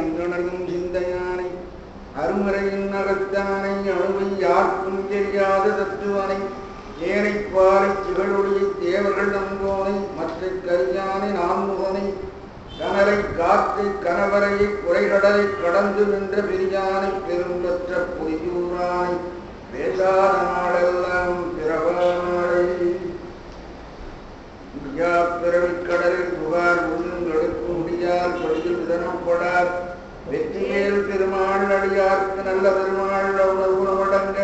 அங்கணரும் சிந்தையானை அருமறையின் அகத்தானை அணுவை யாருக்கும் தெரியாத தத்துவனை ஏனைப்பாறை திகழொழியை தேவர்கள் நம்போனை மற்ற கரியானை நான்முகனை கனலை காற்றை கணவரையை குறைகடலை கடந்து நின்ற பெரியானை பெரும்பற்ற பொய்யூரானை பேசாத நாளெல்லாம் பிறவானாளை முடியா பிறவிக்கடலில் புகார் உள்ளங்களுக்கு முடியார் பொழியில் விதனப்படார் வெற்றிமேல் பெருமாள் அடியார்க்கு நல்ல பெருமாள் உணர்வுணவடங்க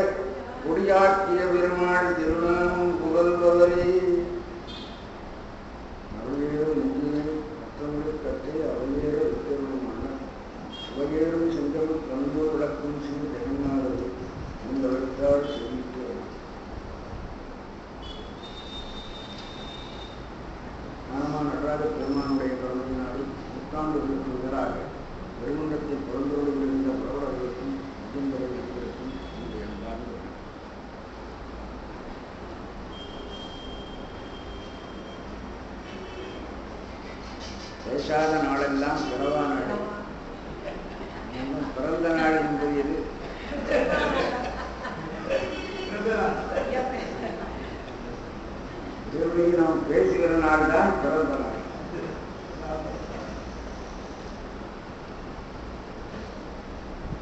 குடியாக்கிய பெருமாள் திருநாமம் புகழ்பவரே. அவையேறும் நெஞ்சினை மற்றவங்களுக்கு கற்றே அவையேற வித்தருமான அவையேறும் செஞ்சலும் கண்பு விளக்கும் சிறு ஜெகநாதர் உங்களத்தால் செவிக்கிறார். ஞானமான நடராஜ பெருமானுடைய கருணையினாலும் நூற்றாண்டுகளுக்கு எதிராக பெருமண்டத்தை பிறந்தோடு விழுந்த புறவர்களுக்கும் அஜம்பரை நண்பருக்கும் இன்றைய அன்பார்ந்த பேசாத நாளெல்லாம் பிறவா நாடு. பிறந்த நாள் என்பது எது? திருவிழி நாம் பேசுகிற நாள் தான் பிறந்த நாள்.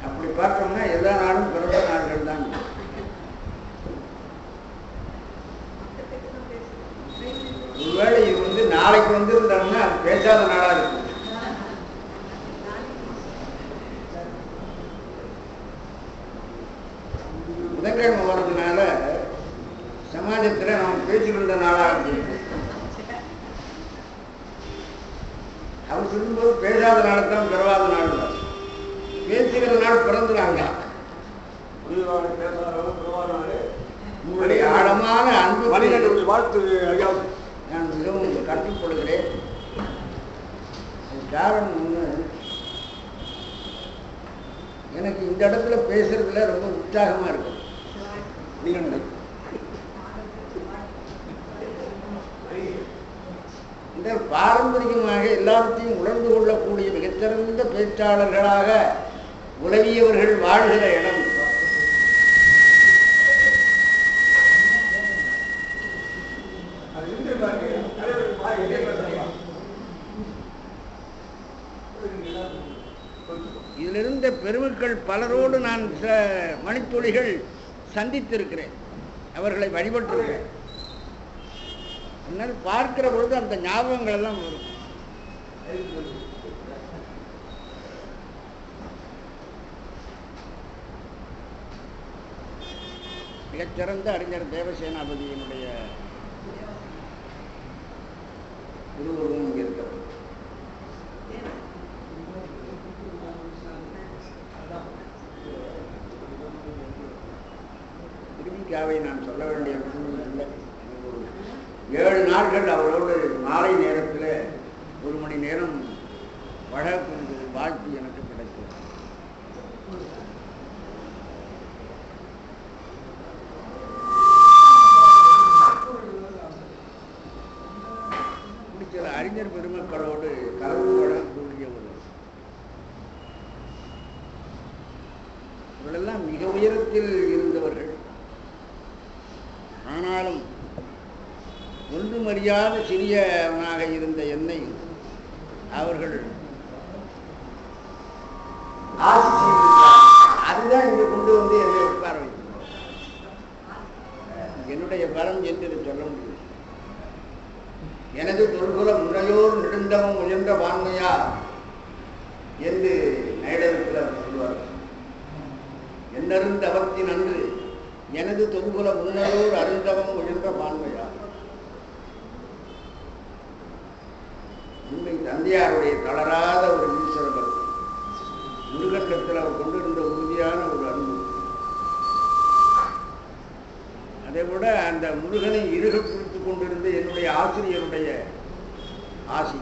அப்படி பார்த்தோம்னா எல்லா நாளும் பிறந்த நாள்கள் தான். ஒருவேளை இது நாளைக்கு இருந்தோம்னா அது பேசாத நாளா இருக்கும். புதன்கிழமை வர்றதுனால சமாஜத்துல நாம் பேசிக்கின்ற நாளா இருக்கு. அவர் சொல்லும்போது பேசாத நாளைத்தான் பிறவாத நாள் தான். பேசுகிற நாள் பிறந்துறாங்க. உங்களுடைய ஆழமான அன்பு வாழ்த்து நான் மிகவும் கற்றுக்கொள்கிறேன். காரணம் ஒன்று, எனக்கு இந்த இடத்துல பேசுறதுல ரொம்ப உற்சாகமா இருக்கும். இந்த பாரம்பரியமாக எல்லாத்தையும் உணர்ந்து கொள்ளக்கூடிய மிகச்சிறந்த பேச்சாளர்களாக உலகியவர்கள் வாழ்கிற இடம். இதிலிருந்த பெருமக்கள் பலரோடு நான் மணித்துளிகள் சந்தித்திருக்கிறேன், அவர்களை வழிபட்டிருக்கிறேன். அதனால் பார்க்கிற பொழுது அந்த ஞாபகங்கள் எல்லாம் வரும். மிகச்சிறந்த அறிஞர் தேவசேனாபதியினுடைய திருவுருவம் இங்கே இருக்கிறது. திருவிக்காவை நான் சொல்ல வேண்டிய விஷயம் இல்லை. 7 நாட்கள் அவரோடு மாலை நேரத்தில் 1 மணி நேரம் வழக்கு வாழ்த்து எனக்கு கிடைத்தது. சில அறிஞர் பெருமக்களோடு கலந்து வழங்கக்கூடிய இவர்களெல்லாம் மிக உயரத்தில் இருந்தவர்கள். ஆனாலும் ஒன்றுமறியாத சிறியவனாக இருந்த என்னை அவர்கள் அதுதான் இங்கே கொண்டு வந்து என்னை உட்கார வைக்கிறார். என்னுடைய பலம் என்று சொல்ல முடியும். எனது தொல்குல முறையோர் நெடுந்தவம் உயர்ந்த வான்மையா என்று நேடத்தில் அவர் சொல்வார். என்னருந்த அவத்தின் அன்று எனது தொல்குல முன்னையோர் அருந்தவம் உயர்ந்த வான்மையா. உண்மை தந்தையாருடைய தளராத ஒரு ஈஸ்வரர் முருகண்டத்தில் அவர் கொண்டிருந்த உறுதியான ஒரு அன்பு. அதை விட அந்த முருகனை இறுக பிடித்துக் கொண்டிருந்த என்னுடைய ஆசிரியருடைய ஆசி,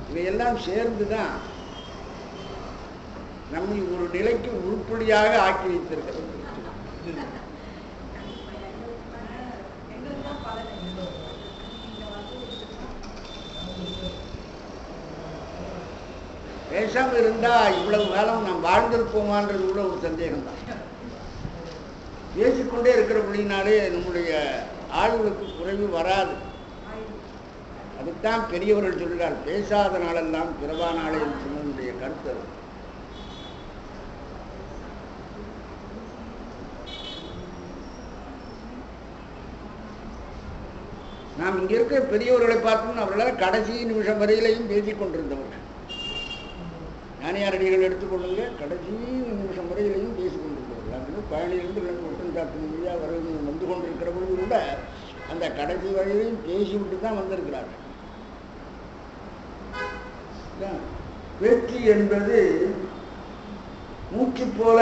இவையெல்லாம் சேர்ந்துதான் நம்மை ஒரு நிலைக்கு உருப்படியாக ஆக்கி வைத்திருக்கிறது. பேசாமல் இருந்தால் இவ்வளவு காலம் நாம் வாழ்ந்திருப்போமான்றது கூட ஒரு சந்தேகம் தான். பேசிக்கொண்டே இருக்கிறபடினாலே நம்முடைய ஆளுகளுக்கு குறைவு வராது. அதுதான் பெரியவர்கள் சொல்கிறார், பேசாத நாளெல்லாம் பிறவா நாளே என்று சொன்னதுடைய கருத்து. நாம் இங்கே இருக்கிற பெரியவர்களை பார்த்தோம்னா அவர்களால் கடைசி நிமிஷம் வரையிலையும் பேசிக் கொண்டிருந்தவர்கள். ஞானியாரடிகள் எடுத்துக்கொள்ளுங்க, கடைசி நிமிஷம் வரையிலையும் பேசிக் கொண்டிருந்தவர்கள். அப்படின்னு பழனியிலிருந்து 2 வருஷம் காத்து முடியா வந்து கொண்டிருக்கிற பொழுது கூட அந்த கடைசி வரையிலையும் பேசிவிட்டு தான் வந்திருக்கிறார்கள். பேச்சு என்பது மூச்சு போல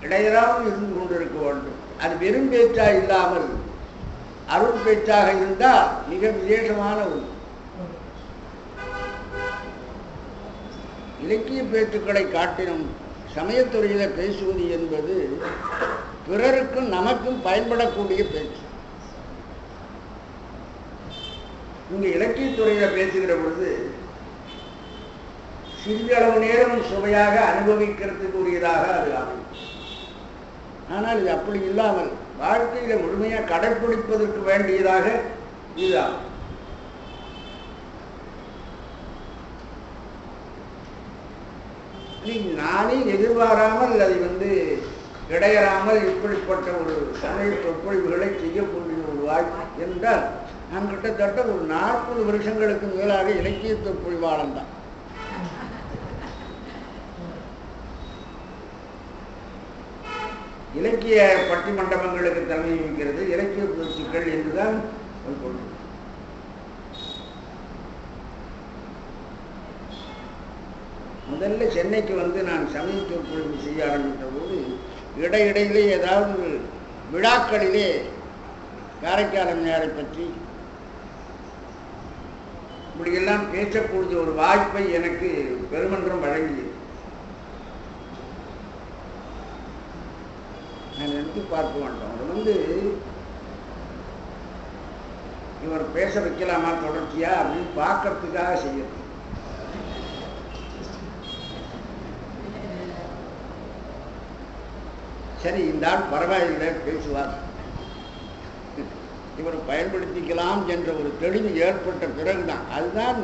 இடையறாமல் இருந்து கொண்டிருக்க வேண்டும். அது வெறும் பேச்சா இல்லாமல் அருள் பேச்சாக இருந்தால் மிக விசேஷமான ஒன்று. இலக்கிய பேச்சுக்களை காட்டிலும் சமயத்துறையில பேசுவது என்பது பிறருக்கும் நமக்கும் பயன்படக்கூடிய பேச்சு. இங்க இலக்கியத்துறையில பேசுகிற பொழுது சிறிய அளவு நேரம் சுவையாக அனுபவிக்கிறதுக்குரியதாக அது அமையும். ஆனால் இது அப்படி இல்லாமல் வாழ்க்கையில முழுமையாக கடைப்பிடிப்பதற்கு வேண்டியதாக இதுதான். நானே எதிர்பாராமல் அதை இடையறாமல் இப்படிப்பட்ட ஒரு சமய சொற்பொழிவுகளை செய்யக்கூடிய ஒரு வாய்ப்பு என்றால் நான் கிட்டத்தட்ட ஒரு 40 வருஷங்களுக்கு மேலாக இலக்கிய சொற்பொழிவாளன் தான். இலக்கிய பட்டிமண்டபங்களுக்கு தலைமை வைக்கிறது இலக்கிய பேச்சுக்கள் என்றுதான் கொள்ளும். முதல்ல சென்னைக்கு நான் சமய சொற்பொழிவு செய்ய ஆரம்பித்த போது இடையிடையிலே ஏதாவது விழாக்களிலே காரைக்கால் அம்மையாரை பற்றி இப்படியெல்லாம் பேசக்கூடிய ஒரு வாய்ப்பை எனக்கு பெருமன்றம் வழங்கியது. நான் எடுத்து பார்க்க மாட்டோம். அது இவர் பேச வைக்கலாமா தொடர்ச்சியா அப்படின்னு பார்க்கறதுக்காக செய்யறது. சரி, இந்த ஆள் பரவாயில்லை பேசுவார், இவர் பயன்படுத்திக்கலாம் என்ற ஒரு தெளிவு ஏற்பட்ட பிறகுதான், அதுதான்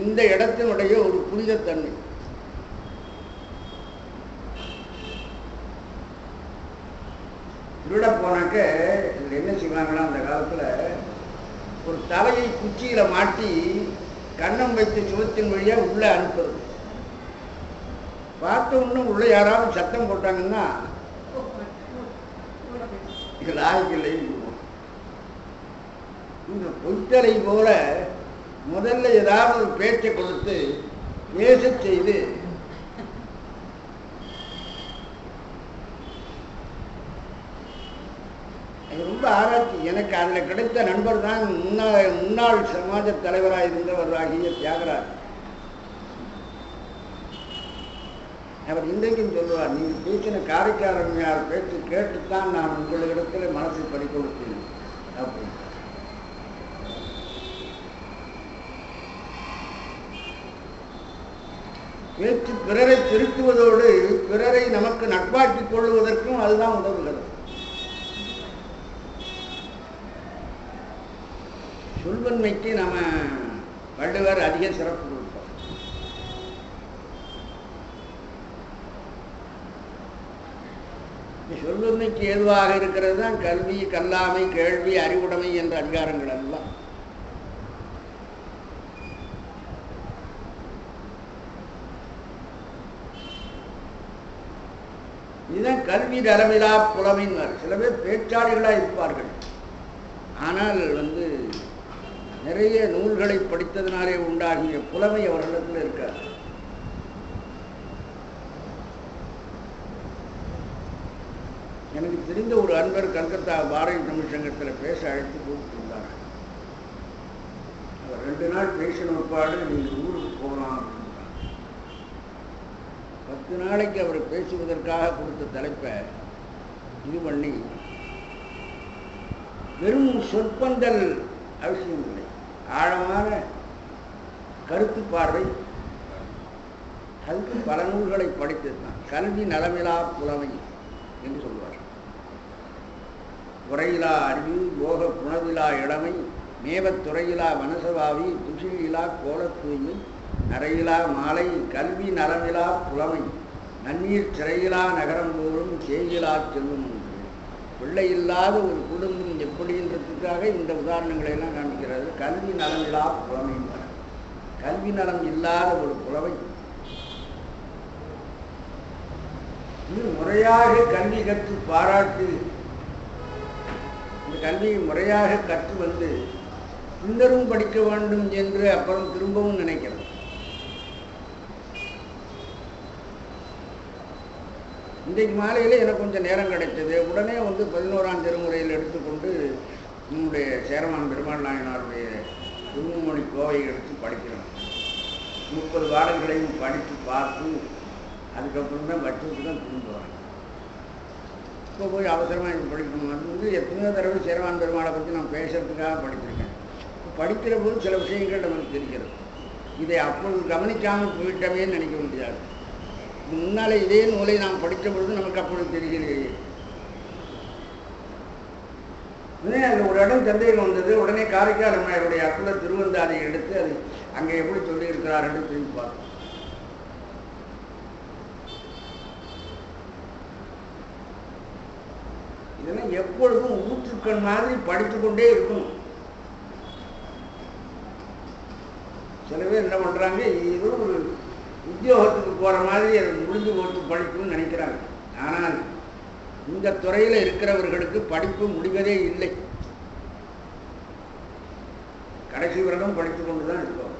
இந்த இடத்தினுடைய ஒரு புனிதத்தன்மை. திருட போனாக்க இதில் என்ன செய்வாங்கன்னா அந்த காலத்தில் ஒரு தலையை குச்சியில மாட்டி கன்னம் வைத்து சுவத்தின் வழியா உள்ள அனுப்புறது. பார்த்த ஒன்றும் உள்ள யாராவது சத்தம் போட்டாங்கன்னா இது லாய்க்கில்லை. இந்த பொய்த்தலை போல முதல்ல ஏதாவது ஒரு பேச்சை கொடுத்து பேச செய்து ரொம்ப ஆராய்ச்சி. எனக்கு அதில் கிடைத்த நண்பர் தான் முன்னாள் சமாஜ தலைவராக இருந்தவர் ஆகிய தியாகராஜ். அவர் இன்றைக்கும் சொல்லுவார், நீங்கள் பேசின காரைக்கால் அம்மையார் பேச்சு கேட்டுத்தான் நான் உங்களிடத்தில் மனசை பறிக்கொடுத்தேன் அப்படின்னு. பேச்சு பிறரை திருத்துவதோடு பிறரை நமக்கு நட்பாக்கிக் கொள்வதற்கும் அதுதான் உதவுகிறது. சொல்வன்மைக்கு நம்ம வள்ளுவர் அதிக சிறப்பு கொடுப்போம். சொல்வன்மைக்கு ஏதுவாக இருக்கிறது தான் கல்வி, கல்லாமை, கேள்வி, அறிவுடைமை என்ற அதிகாரங்கள் எல்லாம். இதுதான் கல்வி தரமிலா புலமையினர். சில பேர் பேச்சாளிகளா இருப்பார்கள், ஆனால் நிறைய நூல்களை படித்ததினாலே உண்டாகிய புலமை அவர்களிடத்தில் இருக்காது. எனக்கு தெரிந்த ஒரு அன்பர் கல்கத்தா பாரதிய தமிழ் சங்கத்தில் பேச அழைத்து கூப்பிட்டுருந்தார். அவர் 2 நாள் பேசின ஒருபாடு நீங்கள் ஊருக்கு போகலாம் அப்படின்றாங்க. 10 நாளைக்கு அவர் பேசுவதற்காக கொடுத்த தலைப்பை இது பண்ணி வெறும் சொற்பந்தல் அவசியம் இல்லை, ஆழமான கருத்து பார்வை, அதுக்கு பல நூல்களை படித்ததுதான். கல்வி நலமிலா புலமை என்று சொல்வார். உரையிலா அறிவு, யோக புணவிலா இளமை, மேவத்துறையிலா மனசவாவி, துஷியிலா கோலத் தூய்மை, நரையிலா மாலை, கல்வி நலமிலா புலமை, நன்னீர் சிறையிலா நகரம் போலும் சேயிலா செல்வம் என்று. பிள்ளை இல்லாத ஒரு குடும்பம் எப்படின்றதுக்காக இந்த உதாரணங்களை எல்லாம் காண்பிக்கிறது. கல்வி நலமிலா புலமை, கல்வி நலம் இல்லாத ஒரு புலமை. இது முறையாக கல்வி கற்று பாராட்டு, இந்த கல்வியை முறையாக கற்று வந்து பின்னரும் படிக்க வேண்டும் என்று அப்புறம் திரும்பவும் நினைக்கிறது. இன்றைக்கு மாலையில் எனக்கு கொஞ்சம் நேரம் கிடைத்தது. உடனே வந்து 11ஆம் திருமுறையில் எடுத்துக்கொண்டு நம்முடைய சேரமான் பெருமாள் நாயனாருடைய திருமொழி கோவையை எடுத்து படிக்கிறோம். 30 பாடல்களையும் படித்து பார்த்து அதுக்கப்புறம் தான் வச்சுட்டு தான் திரும்புவாங்க. இப்போ போய் அவசரமாக இது படிக்கணும். அது வந்து எத்தனையோ தடவை சேரமான் பெருமாளை பற்றி நான் பேசுறதுக்காக படிச்சிருக்கேன். படிக்கிற போது சில விஷயங்கள் நமக்கு தெரிகிறது. இதை அப்பொழுது கவனிக்காமல் போயிட்டோமேன்னு நினைக்க முடியாது. முன்னாலே இதே நூலை நாம் படித்த பொழுது நமக்கு அப்பொழுது தெரியலையே. உடனே அதில் ஒரு இடம் சந்தேகம் வந்தது. உடனே காரைக்கால் அம்மையாருடைய அக்குல திருவந்தாதியை எடுத்து அது அங்கே எப்படி சொல்லியிருக்கிறார்கள் திரும்பி பார்த்தோம். இதெல்லாம் எப்பொழுதும் ஊற்றுக்கண் மாதிரி படித்துக்கொண்டே இருக்கணும். சில பேர் என்ன பண்ணுறாங்க, ஏதோ ஒரு உத்தியோகத்துக்கு போகிற மாதிரி அதை முடிஞ்சு போட்டு படிக்கணும்னு நினைக்கிறாங்க. ஆனால் இந்த துறையில் இருக்கிறவர்களுக்கு படிப்பு முடிவதே இல்லை. கடைசி வருடம் படித்து கொண்டு தான் இருப்பாங்க.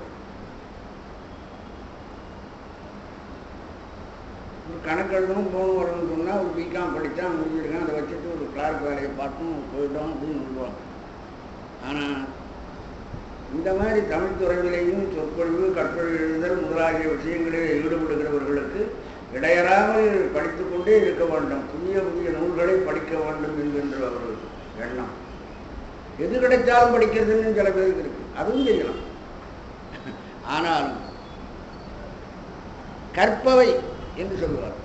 ஒரு கணக்கு எழுதணும் போகணும் வரணும்னு சொன்னால் ஒரு பிகாம் படித்தா முடிஞ்சிருக்கேன், அதை வச்சுட்டு ஒரு கிளார்க் வேலையை பார்த்தோம் போயிட்டோம் அப்படின்னு சொல்லுவாங்க. ஆனால் இந்த மாதிரி தமிழ் துறையிலேயும் சொற்பொழிவு, கட்டுரை எழுதல் முதலாகிய விஷயங்களில் ஈடுபடுகிறவர்களுக்கு இடையறாமல் படித்து கொண்டே இருக்க வேண்டும். புதிய புதிய நூல்களை படிக்க வேண்டும் என்கின்ற ஒரு எண்ணம். எது கிடைச்சாலும் படிக்கிறதுன்னு சில பேருக்கு இருக்கு, அதுவும் செய்யலாம். ஆனாலும் கற்பவை என்று சொல்லுவார்,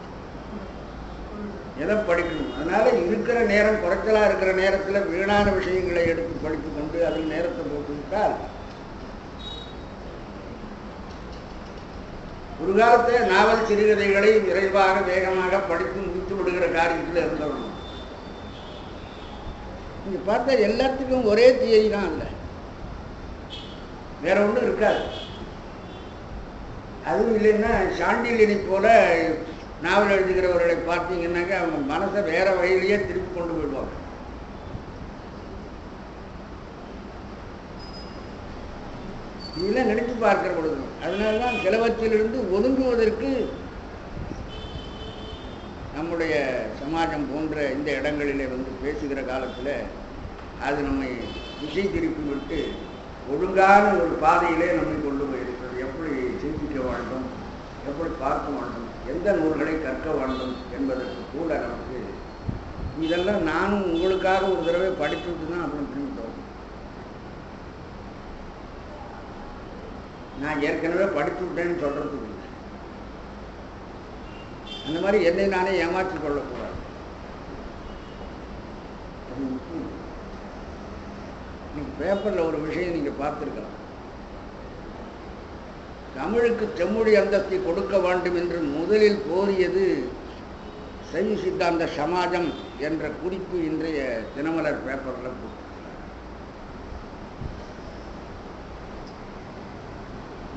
எதை படிக்கணும். அதனால இருக்கிற நேரம் குறைச்சலாக இருக்கிற நேரத்தில் வீணான விஷயங்களை எடுத்து படித்து கொண்டு அதில் நேரத்தை போட்டுவிட்டால் ஒரு காலத்தில் நாவல் சிறுகதைகளை விரைவாக வேகமாக படித்து முடித்து விடுகிற காரியத்தில் இருந்தவங்க. நீங்க பார்த்தா எல்லாத்துக்கும் ஒரே தியரி தான், இல்லை வேற ஒன்றும் இருக்காது. அதுவும் இல்லைன்னா சாண்டிலியனை போல நாவல் எழுதுகிறவர்களை பார்த்தீங்கன்னாக்க அவங்க மனசை வேற வழியிலேயே திருப்பி கொண்டு போயிடுவாங்க. இதெல்லாம் நினைத்து பார்க்கிற பொழுது அதனால்தான் சிலவற்றிலிருந்து ஒதுங்குவதற்கு நம்முடைய சமாஜம் போன்ற இந்த இடங்களிலே வந்து பேசுகிற காலத்தில் அது நம்மை திசை திருப்பி விட்டு ஒழுங்கான ஒரு பாதையிலே நம்மை கொண்டு போயிருக்கிறது. எப்படி சிந்திக்க வேண்டும், எப்படி பார்க்க வேண்டும், எந்த நூல்களை கற்க வேண்டும் என்பதற்கு கூட நமக்கு இதெல்லாம் நானும் உங்களுக்காக ஒரு தடவை படிச்சுட்டு தான் அப்புறம் திரும்பிட்டோம். நான் ஏற்கனவே படித்து விட்டேன்னு சொல்றதுக்கு இல்லை. அந்த மாதிரி என்னை நானே ஏமாற்றிக் கொள்ளக்கூடாது. இன்னைக்கு பேப்பரில் ஒரு விஷயம் நீங்கள் பார்த்துருக்கலாம். தமிழுக்கு செம்மொழி அந்தஸ்தை கொடுக்க வேண்டும் என்று முதலில் கோரியது சைவ சித்தாந்த சமாஜம் என்ற குறிப்பு இன்றைய தினமலர் பேப்பரில் போட்டு.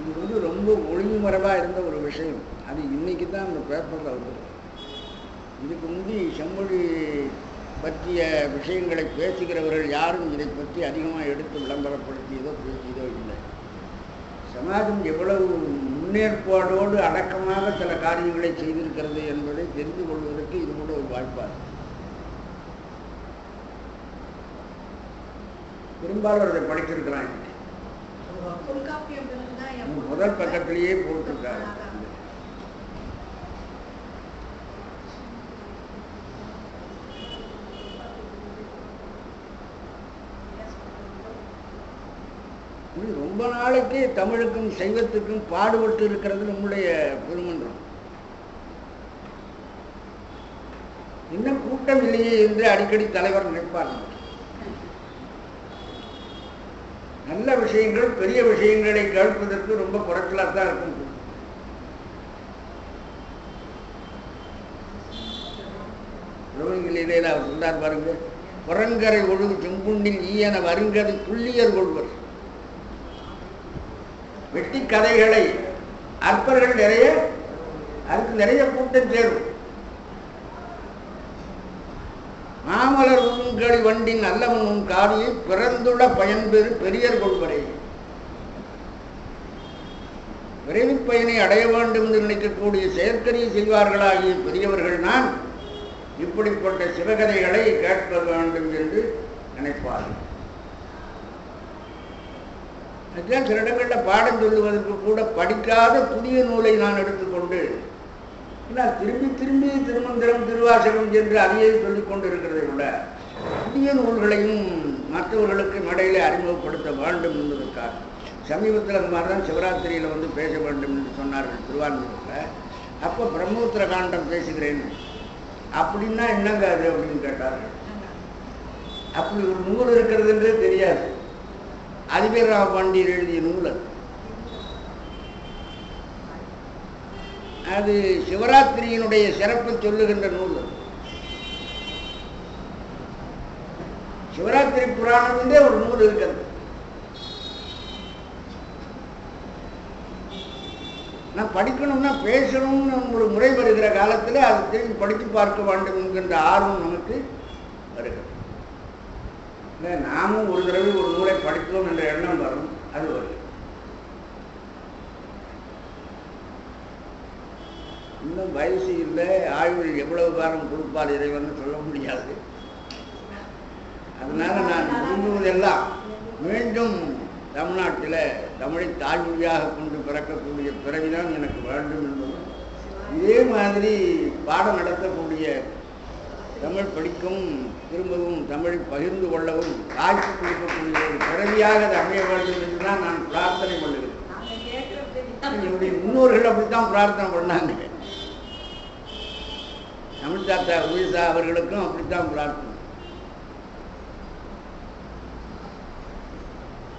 இது வந்து ரொம்ப ஒளிமறைவாக இருந்த ஒரு விஷயம். அது இன்னைக்கு தான் அந்த பேப்பரில் வந்தது. இதுக்கு முந்தி செம்மொழி பற்றிய விஷயங்களை பேசுகிறவர்கள் யாரும் இதை பற்றி அதிகமாக எடுத்து விளம்பரப்படுத்தியதோ பேசியதோ இல்லை. சமாஜம் எவ்வளவு முன்னேற்பாடோடு அடக்கமாக சில காரியங்களை செய்திருக்கிறது என்பதை தெரிந்து கொள்வதற்கு இது கூட ஒரு வாய்ப்பாக. பெரும்பாலும் அதை படிச்சிருக்கிறான். முதல் பக்கத்திலேயே போட்டிருக்காரு. இது ரொம்ப நாளைக்கு தமிழுக்கும் சைவத்துக்கும் பாடுபட்டு இருக்கிறது நம்முடைய பெருமன்றம். இன்னும் கூட்டம் இல்லையே என்று அடிக்கடி தலைவர் நினைப்பார். நல்ல விஷயங்கள், பெரிய விஷயங்களை கேட்பதற்கு ரொம்ப குறைச்சலாக தான் இருக்கும். ரோகிகளிலே அவர் சொன்னார் பாருங்க, புறங்கரை ஒழுகு செம்புண்டில் ஈயன வருங்கதை புள்ளியர் கொள்வர். வெட்டி கதைகளை அற்பர்கள் நிறைய, அதுக்கு நிறைய கூட்டம் சேரும். மாமலர் உங்கடி வண்டின் நல்லவன் உன் காவியை பிறந்துள்ள பயன்பெறு பெரியர் கொள்வரை. விரைவில் பயனை அடைய வேண்டும் என்று நினைக்கக்கூடிய செயற்கரிய செய்வார்களாகிய பெரியவர்கள் நான் இப்படிப்பட்ட சிவகதைகளை கேட்க வேண்டும் என்று நினைப்பார்கள். அதுதான் சில இடங்களில் பாடம் சொல்லுவதற்கு கூட படிக்காத புதிய நூலை நான் எடுத்துக்கொண்டு திரும்பி திரும்பி திருமந்திரம் திருவாசகம் என்று அதையே சொல்லிக் கொண்டிருக்கிறதை விட புதிய நூல்களையும் மற்றவர்களுக்கு மடையிலே அறிமுகப்படுத்த வேண்டும் என்பதற்காக சமீபத்தில் அந்த மாதிரி தான் சிவராத்திரியில் வந்து பேச வேண்டும் என்று சொன்னார்கள் திருவான்மையூரில். அப்போ பிரம்மோத்திர காண்டம் பேசுகிறேன். அப்படின்னா என்னங்க அது அப்படின்னு கேட்டார்கள். அப்படி ஒரு நூல் இருக்கிறது என்றே தெரியாது. அதிபீரராவ பாண்டியர் எழுதிய நூல் அது சிவராத்திரியினுடைய சிறப்பு சொல்லுகின்ற நூல். சிவராத்திரி புராணம் என்றே ஒரு நூல் இருக்கிறது. நான் படிக்கணும்னா பேசணும்னு ஒரு முறை வருகிற காலத்தில் அதை திரும்பி படித்து பார்க்க வேண்டும் என்கின்ற ஆர்வம் நமக்கு வருகிறது. இல்லை நாமும் ஒரு தடவை ஒரு நூலை படித்தோம் என்ற எண்ணம் வரும், அது வரும். இன்னும் வயசு இல்லை, ஆய்வில் எவ்வளவு காலம் கொடுப்பார் இறைவன் சொல்ல முடியாது. அதனால நான் விரும்புவதெல்லாம் மீண்டும் தமிழ்நாட்டில் தமிழை தாய்மொழியாக கொண்டு பிறக்கக்கூடிய பிறவிதான் எனக்கு வேண்டும் என்பதும், இதே மாதிரி பாடம் நடத்தக்கூடிய தமிழ் படிக்கவும் திரும்பவும் தமிழை பகிர்ந்து கொள்ளவும் வாய்ப்பு கொடுக்கக்கூடிய ஒரு பிறவியாக அது அமைய வேண்டும் என்று தான் நான் பிரார்த்தனை பண்ணுகிறேன். என்னுடைய முன்னோர்கள் அப்படித்தான் பிரார்த்தனை பண்ணாங்க. தமிழ் தாத்தா உயிசா அவர்களுக்கும் அப்படித்தான் பிரார்த்தனை.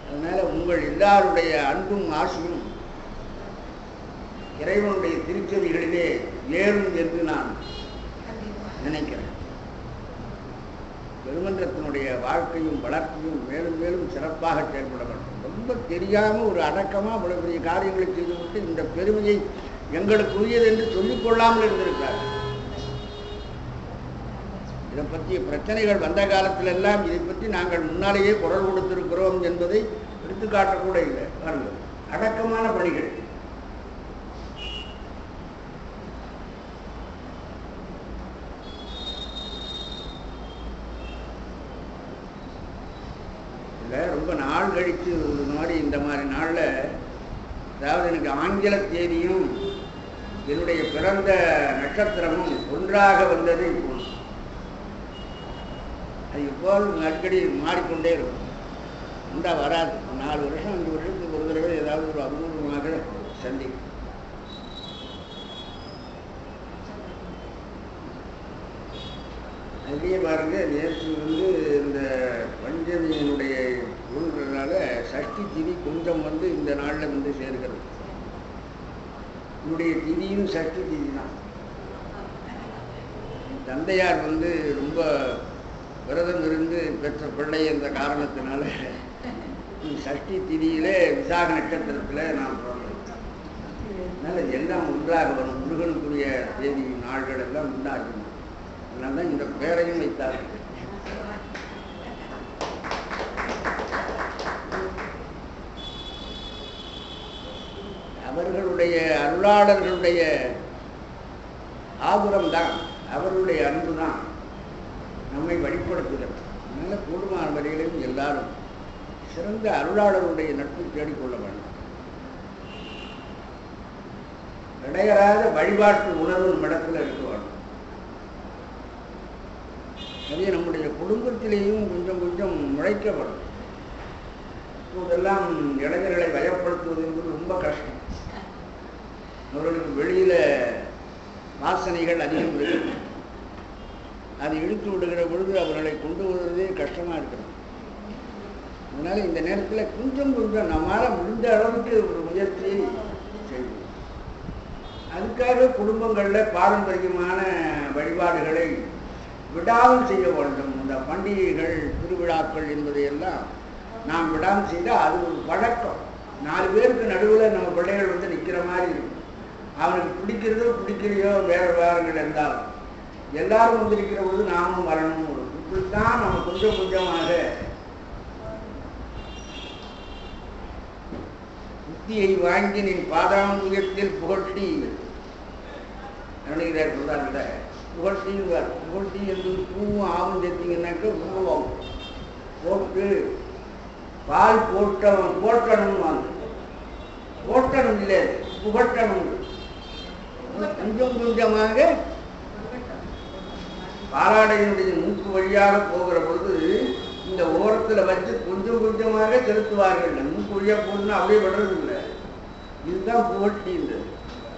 அதனால உங்கள் எல்லாருடைய அன்பும் ஆசையும் இறைவனுடைய திருச்செவிகளிலே ஏறும் என்று நான் நினைக்கிறேன். பெருமன்றத்தினுடைய வாழ்க்கையும் வளர்ச்சியும் மேலும் மேலும் சிறப்பாக செயல்பட வேண்டும். ரொம்ப தெரியாமல் ஒரு அடக்கமாக அவ்வளவு பெரிய காரியங்களை செய்துவிட்டு இந்த பெருமையை எங்களுக்கு உரியது என்று சொல்லிக்கொள்ளாமல் இருந்திருக்கிறார்கள். இதை பற்றிய பிரச்சனைகள் வந்த காலத்திலெல்லாம் இதை பற்றி நாங்கள் முன்னாலேயே குரல் கொடுத்திருக்கிறோம் என்பதை எடுத்துக்காட்டக்கூட இல்லை. பாருங்கள், அடக்கமான பணிகள். இல்லை ரொம்ப நாள் கழித்து ஒரு மாதிரி இந்த மாதிரி நாளில், அதாவது எனக்கு ஆங்கில தேதியும் என்னுடைய பிறந்த நட்சத்திரமும் ஒன்றாக வந்தது. இப்போ அது எப்போதும் அடிக்கடி மாறிக்கொண்டே இருக்கும். உண்டா வராது. 4 வருஷம் 5 வருஷத்துக்கு ஒரு தடவை ஏதாவது ஒரு அபூர்வமாக சந்திக்கும். அதுலேயே பாருங்க, நேற்று வந்து இந்த பஞ்சமியினுடைய நூல்கிறதுனால சஷ்டி திதி கொஞ்சம் வந்து இந்த நாளில் வந்து சேர்க்கிறது. என்னுடைய திதியும் சஷ்டி திதி தான். தந்தையார் வந்து ரொம்ப விரதம் இருந்து பெற்ற பிள்ளை என்ற காரணத்தினால சஷ்டி திதியிலே விசாக நட்சத்திரத்தில் நான் பிறந்தேன். அதனால் எல்லாம் ஒன்றாக வரும். முருகனுக்குரிய தேதி நாள்கள் எல்லாம் உண்டாகும். அதனால தான் இந்த பேரையும் வைத்தார்கள். அவர்களுடைய அருளாளர்களுடைய ஆபுரம் தான், அவர்களுடைய அன்பு தான் நம்மை வழிபடுத்துகிறது. அதனால் கூடுமான வரையிலும் எல்லாரும் சிறந்த அருளாளருடைய நட்பை தேடிக்கொள்ள வேண்டும். இடையறாத வழிபாட்டு உணர்வு நம்ம இடத்துல இருக்க வேண்டும். அதே நம்முடைய குடும்பத்திலேயும் கொஞ்சம் கொஞ்சம் முளைக்கப்படும். இப்போதெல்லாம் இளைஞர்களை வயப்படுத்துவது என்பது ரொம்ப கஷ்டம். அவர்களுக்கு வெளியில வாசனைகள் அதிகம் இருக்கு. அது இழுத்து விடுகிற பொழுது அவர்களை கொண்டு வருவதே கஷ்டமா இருக்கிறது. அதனால இந்த நேரத்தில் கொஞ்சம் கொஞ்சம் நம்மளால் முடிந்த அளவுக்கு ஒரு முயற்சியை செய்வோம். அதுக்காக குடும்பங்களில் பாரம்பரியமான வழிபாடுகளை விடாமல் செய்ய வேண்டும். இந்த பண்டிகைகள் திருவிழாக்கள் என்பதையெல்லாம் நாம் விடாமல் செய்தால் அது ஒரு வழக்கம். 4 பேருக்கு நடுவில் நம்ம பிள்ளைகள் வந்து நிற்கிற மாதிரி இருக்கும். அவனுக்கு பிடிக்கிறதோ பிடிக்கிறையோ வேறு விவகாரங்கள் இருந்தாலும் எல்லாரும் வந்து இருக்கிற பொழுது நாமும் வரணும். இப்படித்தான் நம்ம கொஞ்சம் கொஞ்சமாக புத்தியை வாங்கி நீ பாதாமுகத்தில் புகழ்த்தி அருணிகிறார் சொல்றாங்க. புகழ்த்தின்னு புகழ்த்தி என்று பூவும் ஆவும் சேர்த்தீங்கன்னாக்க உருவம் போட்டு பால் போட்டணும் வாங்க. போட்டணும் இல்லை, புகட்டணும். கொஞ்சம் கொஞ்சமாக பாலாடையினுடைய மூக்கு வழியாக போகிற பொழுது இந்த ஓரத்தில் வச்சு கொஞ்சம் கொஞ்சமாக செலுத்துவார்கள். மூக்கு வழியாக போடுன்னா அப்படியே விடுறது இல்லை. இதுதான் புகழ்ச்சின்றது.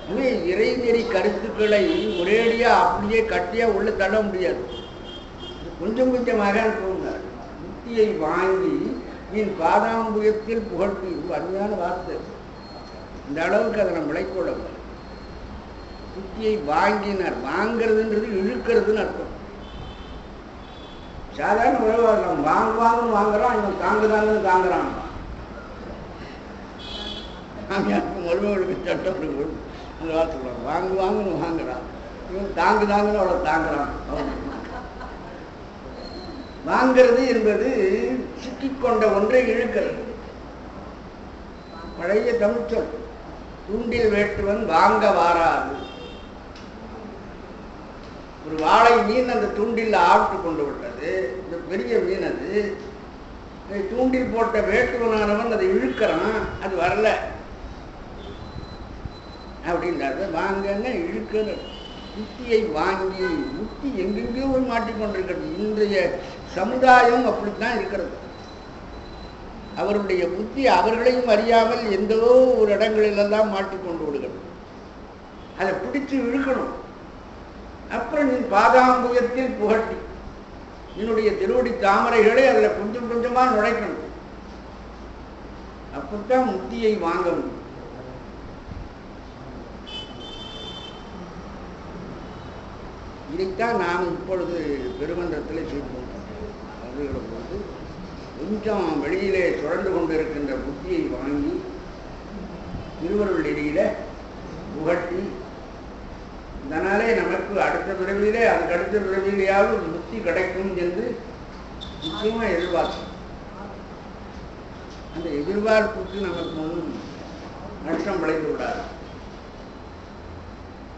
எனவே இறைநெறி கருத்துக்களை ஒரேடியா அப்படியே கட்டியா உள்ள தள்ள முடியாது. கொஞ்சம் கொஞ்சமாக போகிறார். புத்தியை வாங்கி நீ பாதாம்புயத்தில் புகழ்ச்சி அருமையான வார்த்தை. இந்த அளவுக்கு அதை நம்ம விளைக்கொள்ள. புத்தியை வாங்கினார். வாங்கிறதுன்றது இழுக்கிறதுன்னு அர்த்தம். சாதாரண உறவாக வாங்குவாங்கன்னு வாங்குறான், இவன் தாங்குதாங்கன்னு தாங்குறான். மருமகளுக்கு சட்டம் இருக்கும். அந்த வார்த்தை சொல்லுவாங்க, வாங்குவாங்கன்னு வாங்குறான், இவன் தாங்குதாங்கன்னு அவளை தாங்குறான். வாங்கிறது என்பது சிக்கிக்கொண்ட ஒன்றை இழுக்கிறது. பழைய தமிழ்ச்சொல். தூண்டில் வேட்டுவன் வாங்க வாராது. ஒரு வாழை மீன் அந்த தூண்டில் ஆட்டு கொண்டு விட்டது. இந்த பெரிய மீன் அது. தூண்டில் போட்ட வேட்டுவனானவன் அதை இழுக்கிறான், அது வரல அப்படின்றது. வாங்கன்னு இழுக்கிற புத்தியை வாங்கி புத்தி எங்கெங்கேயோ போய் மாட்டிக்கொண்டிருக்கிறது. இன்றைய சமுதாயம் அப்படித்தான் இருக்கிறது. அவருடைய புத்தி அவர்களையும் அறியாமல் எந்தோ ஒரு இடங்களிலெல்லாம் மாட்டிக்கொண்டு விடுகிறது. அதை பிடிச்சு இழுக்கணும். அப்புறம் நீ பாதாம்புயத்தில் புகட்டி என்னுடைய திருவடி தாமரைகளை அதில் கொஞ்சம் கொஞ்சமா நுழைக்கணும். அப்பத்தான் முத்தியை வாங்க முடியும். இதைத்தான் நாம் இப்பொழுது பெருமன்றத்தில் செய்வோம். வருகிற போது கொஞ்சம் வெளியிலே சுழன்று கொண்டிருக்கின்ற புத்தியை வாங்கி திருவருள் நெறியில புகட்டி, இதனாலே நமக்கு அடுத்த பிறவியிலே அதுக்கு அடுத்த பிறவியிலேயாவது ஒரு முக்தி கிடைக்கும் என்று நிச்சயமா எதிர்பார்க்கும். அந்த எதிர்பார்ப்புக்கு நமக்கு ஒன்றும் நஷ்டம் விளைந்து விடாது.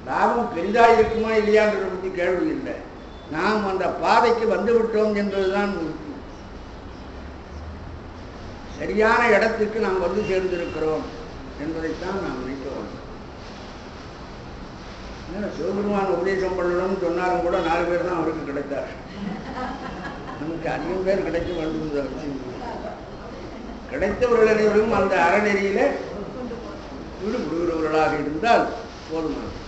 லாபம் பெரிதாக இருக்குமா இல்லையான்றதை பற்றி கேள்வி இல்லை. நாம் அந்த பாதைக்கு வந்து விட்டோம் என்பதுதான் முக்கியம். சரியான இடத்துக்கு நாம் வந்து சேர்ந்திருக்கிறோம் என்பதைத்தான் நாம் நினைக்க வேண்டும். சிவபெருமான் உபதேசம் பண்ணணும்னு சொன்னாலும் கூட 4 பேர் தான் அவருக்கு கிடைத்தார். நமக்கு அதிகம் பேர் கிடைக்க வேண்டும். கிடைத்தவர்கள் அனைவரும் அந்த அறநெறியில ஈடுபடுகிறவர்களாக இருந்தால் போதுமானது.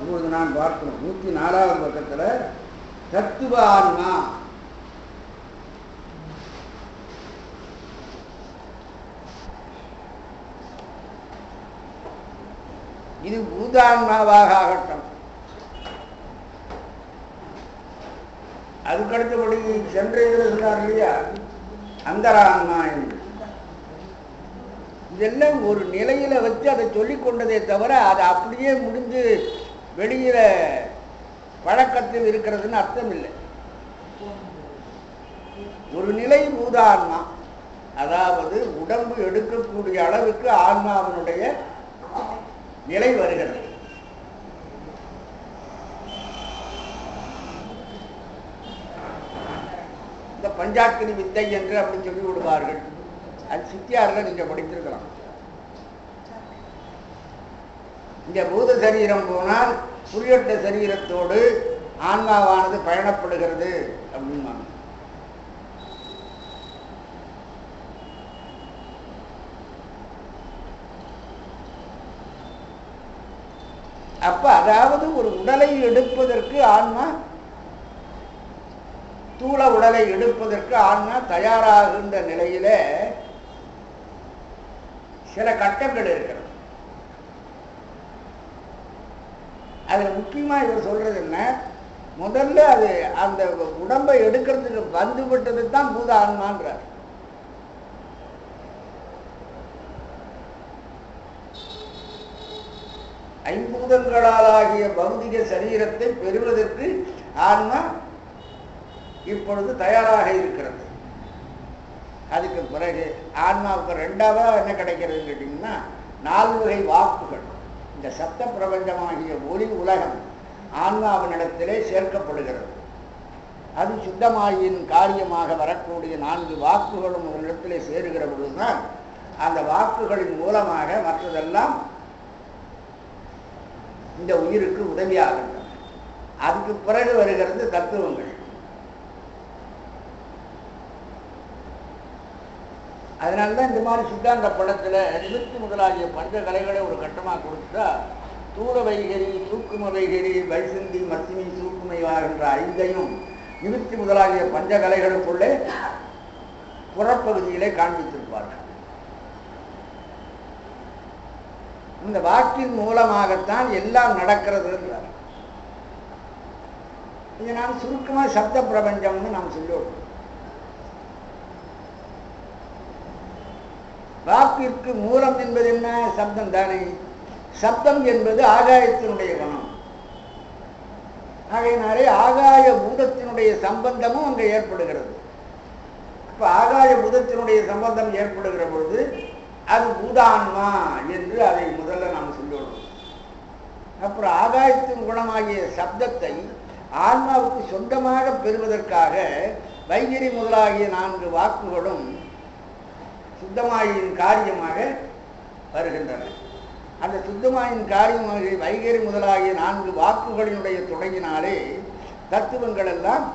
இப்பொழுது நான் பார்க்கிறோம் 104வது பக்கத்துல தத்துவ ஆன்மா. இது பூதான்மாவாக ஆகட்டும், அதுக்கடுத்தபடி சென்ற சொன்னார் இல்லையா அந்தரான்மா என்று. இதெல்லாம் ஒரு நிலையில வச்சு அதை சொல்லிக் கொண்டதே தவிர அது அப்படியே முடிஞ்சு வெளியில பழக்கத்தில் இருக்கிறதுன்னு அர்த்தம் இல்லை. ஒரு நிலை பூதான்மா, அதாவது உடம்பு எடுக்கக்கூடிய அளவுக்கு ஆன்மாவினுடைய நிலை வருகிறது. இந்த பஞ்சாட்சரி வித்தை என்று அப்படி சொல்லி விடுவார்கள். அது சித்தியாரில் நீங்க படித்திருக்கலாம். இந்த பூத சரீரம் போனால் புரியட்ட சரீரத்தோடு ஆன்மாவானது பயணப்படுகிறது அப்படின்பாங்க. அப்ப அதாவது ஒரு உடலை எடுப்பதற்கு ஆன்மா, தூள உடலை எடுப்பதற்கு ஆன்மா தயாராகின்ற நிலையில சில கட்டங்கள் இருக்கிறது. அதுல முக்கியமா இவர் சொல்றது என்ன, முதல்ல அது அந்த உடம்பை எடுக்கிறதுக்கு வந்துவிட்டது தான் பூத ஆன்மான்றார். ஐம்பூதங்களாலாகிய பௌதிக சரீரத்தை பெறுவதற்கு ஆன்மா இப்பொழுது தயாராக இருக்கிறது. அதுக்கு பிறகு ஆன்மாவுக்கு ரெண்டாவதா என்ன கிடைக்கிறதுன்னு கேட்டீங்கன்னா, 4 வகை வாக்குகள். இந்த சப்த பிரபஞ்சமாகிய ஒளி உலகம் ஆன்மாவினிடத்திலே சேர்க்கப்படுகிறது. அது சுத்தமாயின் காரியமாக வரக்கூடிய 4 வாக்குகளும் ஒரு இடத்திலே சேருகிற பொழுதுதான் அந்த வாக்குகளின் மூலமாக மற்றதெல்லாம் இந்த உயிருக்கு உதவியாகின்றன. அதுக்கு பிறகு வருகிறது தத்துவங்கள். அதனால்தான் இந்த மாதிரி சித்தாந்த படத்துல நிவர்த்தி முதலாகிய பஞ்ச கலைகளை ஒரு கட்டமா கொடுத்தா, தூர வைகரி, சூக்கும வைகரி, வைசிந்தி, மத்தினி, சூக்குமையாகின்ற 5ஐயும் நிவர்த்தி முதலாகிய பஞ்ச கலைகளுக்குள்ளே புறப்பகுதியிலே காண்பித்திருப்பார்கள். இந்த வாக்கின் மூலமாகத்தான் எல்லாம் நடக்கிறது என்றார். இதை நாம் சுருக்கமா சப்த பிரபஞ்சம்னு நாம் சொல்லுவோம். வாக்கிற்கு மூலம் என்பது என்ன? சப்தம் தானே. சப்தம் என்பது ஆகாயத்தினுடைய குணம். ஆகையினாலே ஆகாய பூதத்தினுடைய சம்பந்தமும் அங்கே ஏற்படுகிறது. இப்ப ஆகாய பூதத்தினுடைய சம்பந்தம் ஏற்படுகிற பொழுது அது பூதான்மா என்று அதை முதல்ல நாம் சொல்லணும். அப்புறம் ஆகாயத்தின் குணமாகிய சப்தத்தை ஆன்மாவுக்கு சொந்தமாக பெறுவதற்காக வைகரி முதலாகிய 4 வாக்குகளும் சுத்தமாயின் காரியமாக வருகின்றன. அந்த சுத்தமாயின் காரியமாக வைகரி முதலாகிய 4 வாக்குகளினுடைய துணையினாலே தத்துவங்கள் எல்லாம்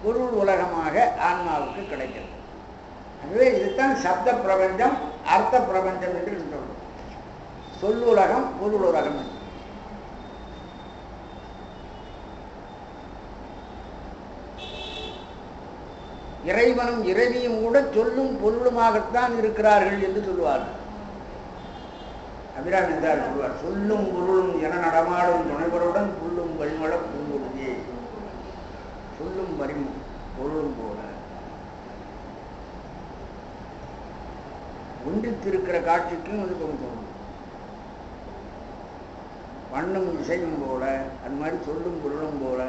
பொருள் உலகமாக ஆன்மாவுக்கு கிடைக்கிறது. அதுவே இதுதான் சப்த பிரபஞ்சம், அர்த்த பிரபஞ்சம் என்று சொல்றோம். சொல்லுலகம், பொருள் உலகம். இறைவனும் இறைவியும் கூட சொல்லும் பொருளுமாகத்தான் இருக்கிறார்கள் என்று சொல்லுவார்கள். அபிராமி என்றார் சொல்வார், சொல்லும் பொருளும் என நடமாடும் துணைவருடன் புல்லும் பரிமள பூங்குருதியே. சொல்லும் பரிமும் பொருளும் போல ஒன்றித்திருக்கிற காட்சிக்கும் அது தோன்றும். வண்ணும் இசையும் போல, அது மாதிரி சொல்லும் பொருளும் போல,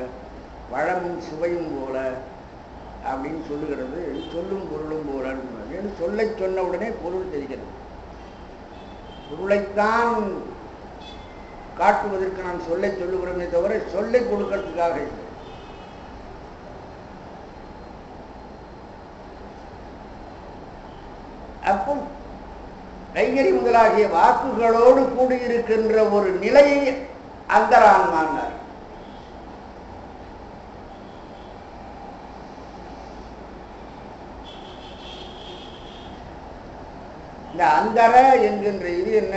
வளமும் சுவையும் போல அப்படின்னு சொல்லுகிறது. சொல்லும் பொருளும் போல சொல்லை சொன்ன உடனே பொருள் தெரிகிறது. பொருளைத்தான் காட்டுவதற்கு நாம் சொல்லை சொல்லுகிறோமே தவிர சொல்லை கொடுக்கறதுக்காக இல்லை. அப்போ வைகரி முதலாகிய வாக்குகளோடு கூடியிருக்கின்ற ஒரு நிலையை அந்தரான்மானார். இந்த அந்தர என்கின்ற இது என்ன?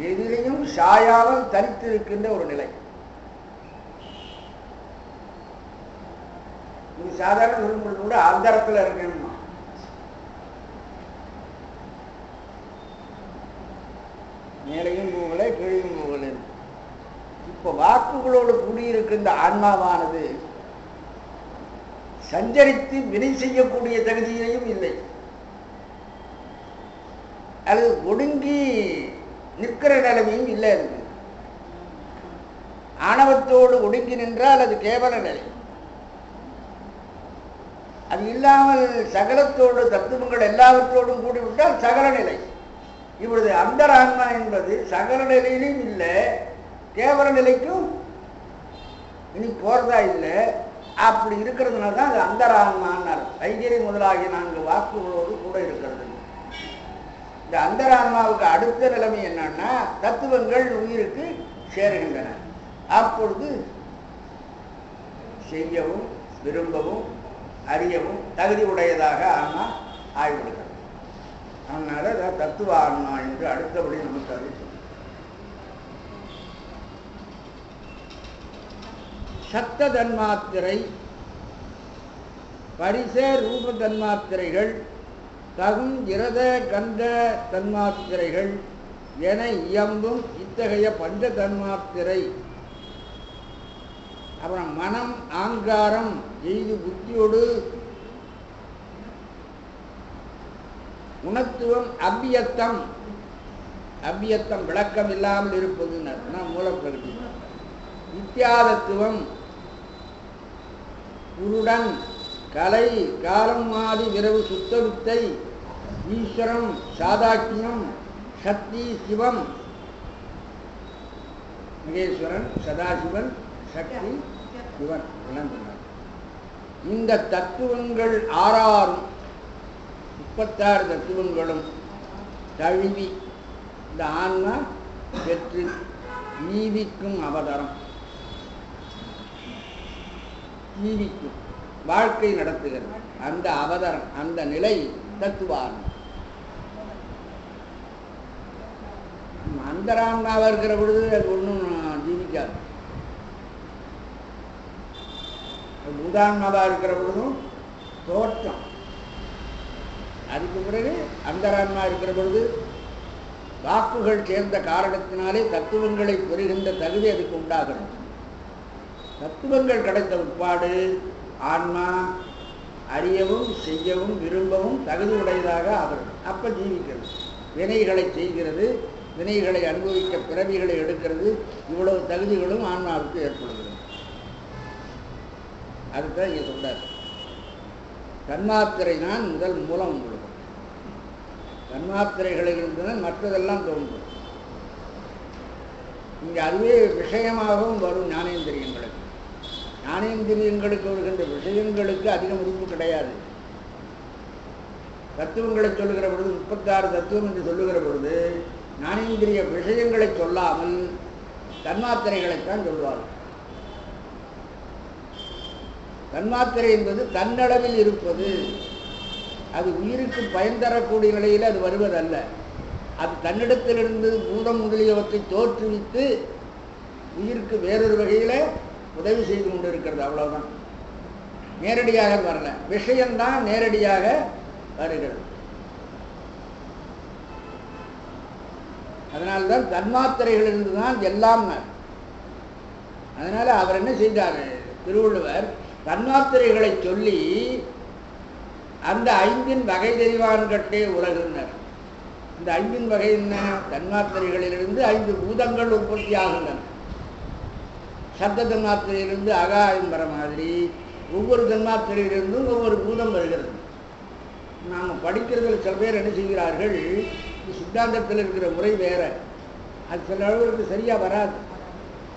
எதிலையும் சாயாமல் தனித்திருக்கின்ற ஒரு நிலை. இது சாதாரண சொல்லும்போது கூட அந்தரத்துல இருக்கணும். மேலையும் போகல, கீழையும் போகல. இப்ப வாக்குகளோடு கூடியிருக்கின்ற ஆன்மாவானது சஞ்சரித்து வினை செய்யக்கூடிய தகுதியிலையும் இல்லை. அது ஒடுங்கி நிற்கிற நிலைமையும் இல்லை. இருக்கு ஆணவத்தோடு ஒடுங்கி நின்றால் அது கேவல நிலை. அது இல்லாமல் சகலத்தோடு தத்துவங்கள் எல்லாவற்றோடும் கூடிவிட்டால் சகல நிலை. இப்பொழுது அந்தரான்மா என்பது சகல நிலையிலும் இல்லை, கேவல நிலைக்கும் இனி போறதா இல்லை. அப்படி இருக்கிறதுனால தான் அது அந்தரான்மான்னார். வைகரி முதலாகிய 4 வாக்குகளோடு கூட இருக்கிறது. இந்த அந்தரான்மாவுக்கு அடுத்த நிலைமை என்னன்னா, தத்துவங்கள் உயிருக்கு சேருகின்றன. அப்பொழுது செய்யவும் விரும்பவும் அறியவும் தகுதி உடையதாக ஆன்மா ஆய்வெடுக்கிறது. அதனால தத்துவ ஆன்மா என்று அடுத்தபடி நமக்கு அது சத்த தன்மாத்திரை, பரிச ரூப தன்மாத்திரைகள், தகும் இரத கந்த தன்மாத்திரைகள் என இயம்பும் இத்தகைய பஞ்ச தன்மாத்திரை. அப்புறம் மனம் ஆங்காரம் எய்து புத்தியோடு உணத்துவம் அவ்வியத்தம். அவ்வியத்தம் விளக்கம் இல்லாமல் இருப்பதுன்னா மூலப்பிரகதி. வித்தியாதத்துவம் உருடன் கலை காலம் மாறி விரவு சுத்தவித்தை ஈஸ்வரம் சாதாக்கியம் சக்தி சிவம். மகேஸ்வரன் சதாசிவன் சக்தி சிவன் விளங்கினார். இந்த தத்துவங்கள் 6 36 தத்துவங்களும் தழுவி இந்த ஆன்மா பெற்று ஈவிக்கும் அவதாரம், ஈவிக்கும் வாழ்க்கை நடத்துகிறது. அந்த அவதாரம், அந்த நிலை தத்துவான்மா. அந்தரான்மாவாக இருக்கிற பொழுது அது ஒன்றும் ஜீவிக்காது. பூதான்மாவாக இருக்கிற பொழுதும் தோற்றம். அதுக்கு பிறகு அந்தரான்மா இருக்கிற பொழுது வாக்குகள் சேர்ந்த காரணத்தினாலே தத்துவங்களை பெறுகின்ற தகுதி அதுக்கு உண்டாகிறது. தத்துவங்கள் கிடைத்த உட்பாடு ஆன்மா அறியவும் செய்யவும் விரும்பவும் தகுதி உடையதாக ஆகிறது. அப்ப ஜீவிக்கிறது, வினைகளை செய்கிறது, வினைகளை அனுபவிக்க பிறவிகளை எடுக்கிறது. இவ்வளவு தகுதிகளும் ஆன்மாவுக்கு ஏற்படுகிறது. அதுதான் இங்கே சொல்றார். தன்மாத்திரை தான் முதல் மூலம். உங்களுக்கு தன்மாத்திரைகளில் இருந்துதான் மற்றதெல்லாம் தோன்றும். இங்கே அதுவே விஷயமாகவும் வரும். ஞானேந்திரியங்களுக்கு ஞானேந்திரியங்களுக்கு வருகின்ற விஷயங்களுக்கு அதிக மதிப்பு கிடையாது. தத்துவங்களை சொல்லுகிற பொழுது 36 தத்துவம் என்று சொல்லுகிற பொழுது ஞானேந்திரிய விஷயங்களை சொல்லாமல் தன்மாத்திரைகளைத்தான் சொல்வார்கள். தன்மாத்திரை என்பது தன்னளவில் இருப்பது. அது உயிருக்கு பயன் தரக்கூடிய நிலையில் அது வருவதல்ல. அது தன்னிடத்திலிருந்து பூதம் முதலியவற்றை தோற்றுவித்து உயிருக்கு வேறொரு வகையில் உதவி செய்து கொண்டு இருக்கிறது. அவ்வளவுதான். நேரடியாக வரல. விஷயம்தான் நேரடியாக வருகிறது. அதனால்தான் தன்மாத்திரைகளிலிருந்து தான் எல்லாம். அதனால அவர் என்ன செய்தார் திருவள்ளுவர்? தன்மாத்திரைகளை சொல்லி அந்த 5 வகை தெரிவான்கட்டே உலகினர். இந்த 5 வகை என்ன? தன்மாத்திரைகளிலிருந்து 5 பூதங்கள் உற்பத்தி ஆகின்றன. சப்த தன்மாத்திரையிலிருந்து ஆகாயம் வர மாதிரி ஒவ்வொரு தன்மாத்திரையிலிருந்தும் ஒவ்வொரு பூதம் வருகிறது. நாம் படிக்கிறதுல சில பேர் என்ன செய்கிறார்கள், சித்தாந்தத்தில் இருக்கிற முறை வேற, அது சில அளவுக்கு சரியாக வராது.